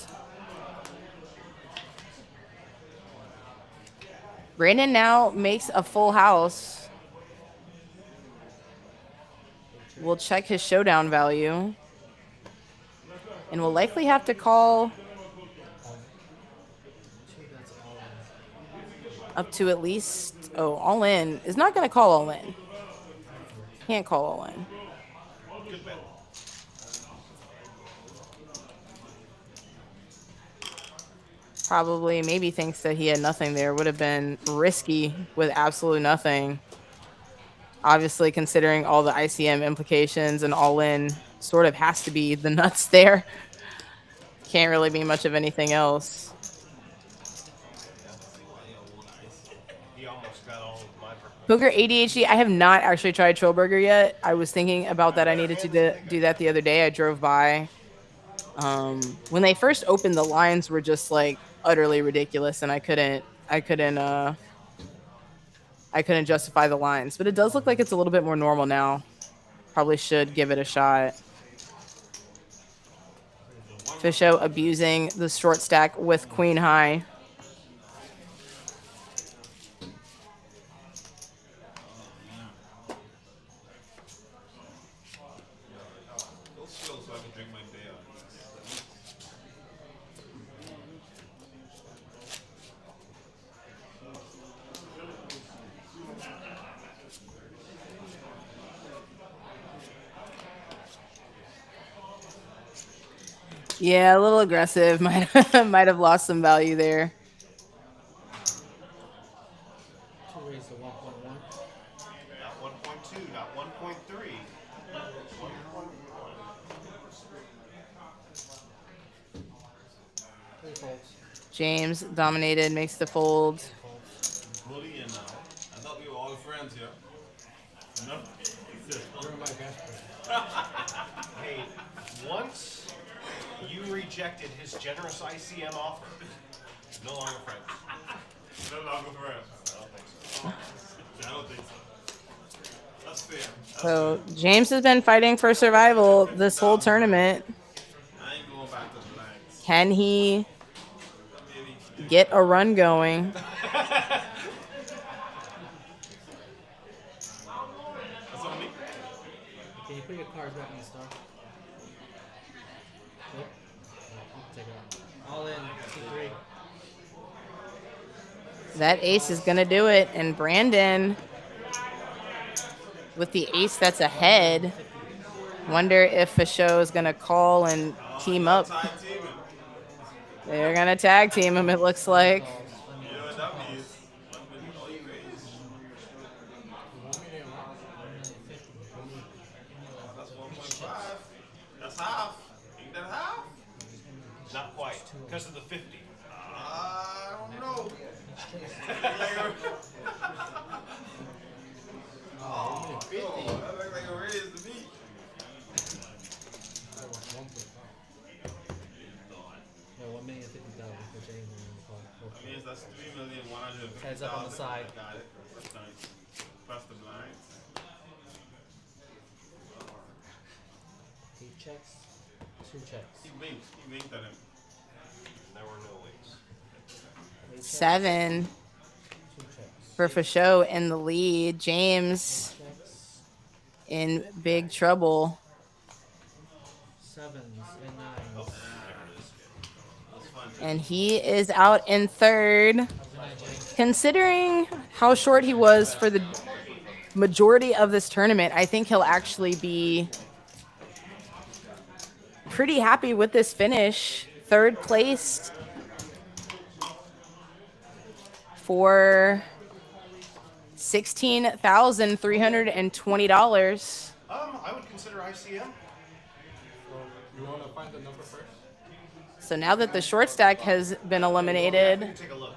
Brandon now makes a full house. We'll check his showdown value. And we'll likely have to call up to at least, oh, all in. Is not going to call all in. Can't call all in. Good bet. Probably, maybe thinks that he had nothing there. Would have been risky with absolutely nothing. Obviously, considering all the ICM implications and all in, sort of has to be the nuts there. Can't really be much of anything else. He almost got all of my Poker ADHD. I have not actually tried Trailblazer yet. I was thinking about that. I needed to do that the other day. I drove by. When they first opened, the lines were just like utterly ridiculous, and I couldn't justify the lines. But it does look like it's a little bit more normal now. Probably should give it a shot. Fisho abusing the short stack with queen high. Yeah, a little aggressive. Might have lost some value there. Raise to 1.1. Not 1.2, not 1.3. James dominated, makes the fold. What do you know? I thought we were all friends here. No. Hey, once you rejected his generous ICM offer, no longer friends. No longer friends. I don't think so. I don't think so. That's fair. So James has been fighting for survival this whole tournament. I ain't going back to the blanks. Can he get a run going? That's on me. Can you put your cards back in the star? Yep. Take it out. All in. 2-3. That ace is going to do it. And Brandon, with the ace that's ahead, wonder if Fisho is going to call and team up. They're going to tag team him, it looks like. You know what that means? That's 1.5. That's half. Ain't that half? Not quite, because of the 50. I don't know. Oh, 50. That looks like a raise to me. No, 1,050,000 for James and the card. That means that's 3,150,000. Heads up on the side. Got it. That's nice. Plus the blinds. He checks. 2 checks. He winked at him. There were no wings. 7 2 checks. for Fisho in the lead. James Checks. in big trouble. 7s and 9s. And he is out in third. Considering how short he was for the majority of this tournament, I think he'll actually be pretty happy with this finish. Third place for $16,320. I would consider ICM. You want to find the number first? So now that the short stack has been eliminated, Take a look.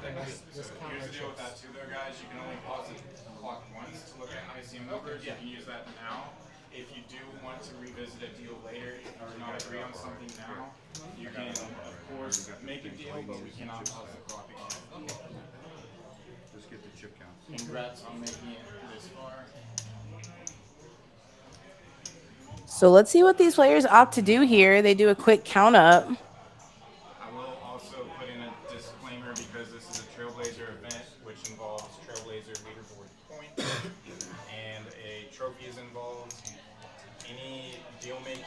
This count Here's the deal with that too, though, guys. You can only pause the clock once to look at ICM numbers. You can use that now. If you do want to revisit a deal later or not agree on something now, you can, of course, make a deal, but we cannot pause the clock again. Just get the chip count. Congrats on making it this far. so let's see what these players opt to do here. They do a quick count up. I will also put in a disclaimer because this is a Trailblazer event, which involves Trailblazer leaderboard points, and a trophy is involved. Any deal making,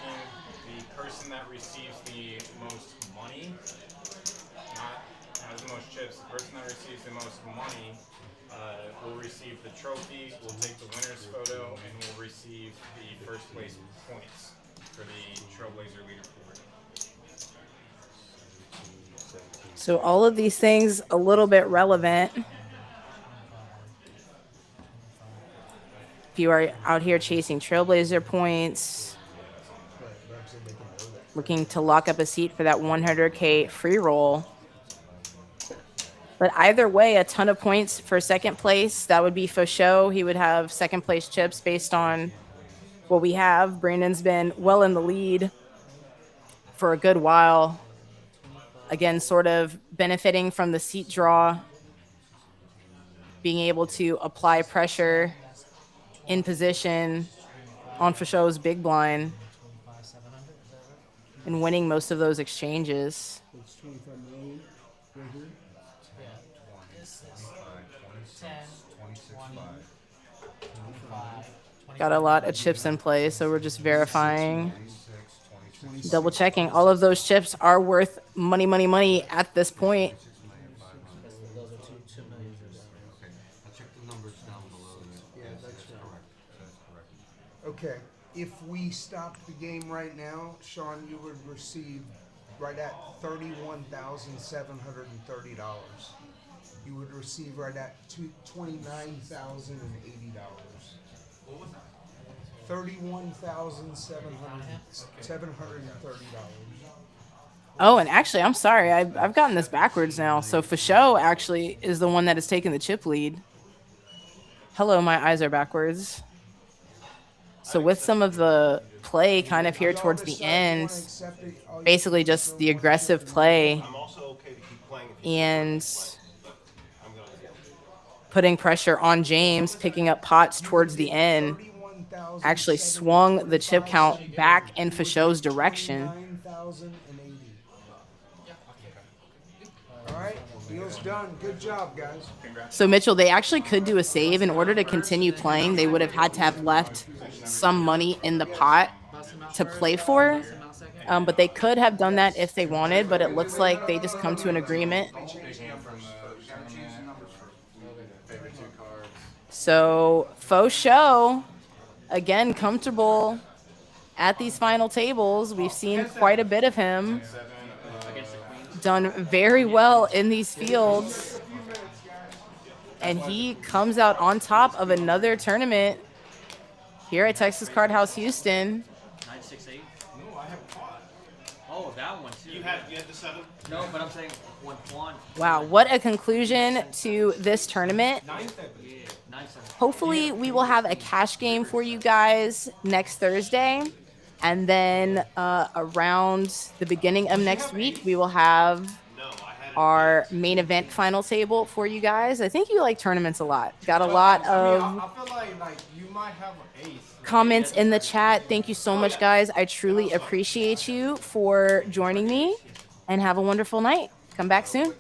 the person that receives the most money, not has the most chips, the person that receives the most money will receive the trophy, will take the winner's photo, and will receive the first place points for the Trailblazer leaderboard. So all of these things a little bit relevant. If you are out here chasing Trailblazer points, looking to lock up a seat for that 100K free roll. But either way, a ton of points for second place. That would be for show. He would have second place chips based on what we have. Brandon's been well in the lead for a good while. Again, sort of benefiting from the seat draw, being able to apply pressure in position on for show's big blind and winning most of those exchanges. It's 25 million right here. Got a lot of chips in play, so we're just verifying, double checking. All of those chips are worth money, money, money at this point. Those are two million. I'll check the numbers down below. Yeah, that's correct. Okay, if we stopped the game right now, Sean, you would receive right at $31,730. You would receive right at $29,080. $31,730. Oh, and actually, I'm sorry. I've gotten this backwards now. So Fasho actually is the one that has taken the chip lead. Hello, my eyes are backwards. So with some of the play kind of here towards the end, basically just the aggressive play I'm also okay to keep playing if and putting pressure on James, picking up pots towards the end, actually swung the chip count back in Fasho's direction. All right, deal's done. Good job, guys. So Mitchell, they actually could do a save. In order to continue playing, they would have had to have left some money in the pot to play for. But they could have done that if they wanted, but it looks like they just come to an agreement. So faux show, again, comfortable at these final tables. We've seen quite a bit of him. Done very well in these fields. And he comes out on top of another tournament here at Texas Card House Houston. 968. No, I have pot. Oh, that one too. You had the 7? No, but I'm saying one. Wow, what a conclusion to this tournament. Hopefully we will have a cash game for you guys next Thursday. And then around the beginning of next week, we will have our main event final table for you guys. I think you like tournaments a lot. Got a lot of I feel like you might have an ace. comments in the chat. Thank you so much, guys. I truly appreciate you for joining me, and have a wonderful night. Come back soon.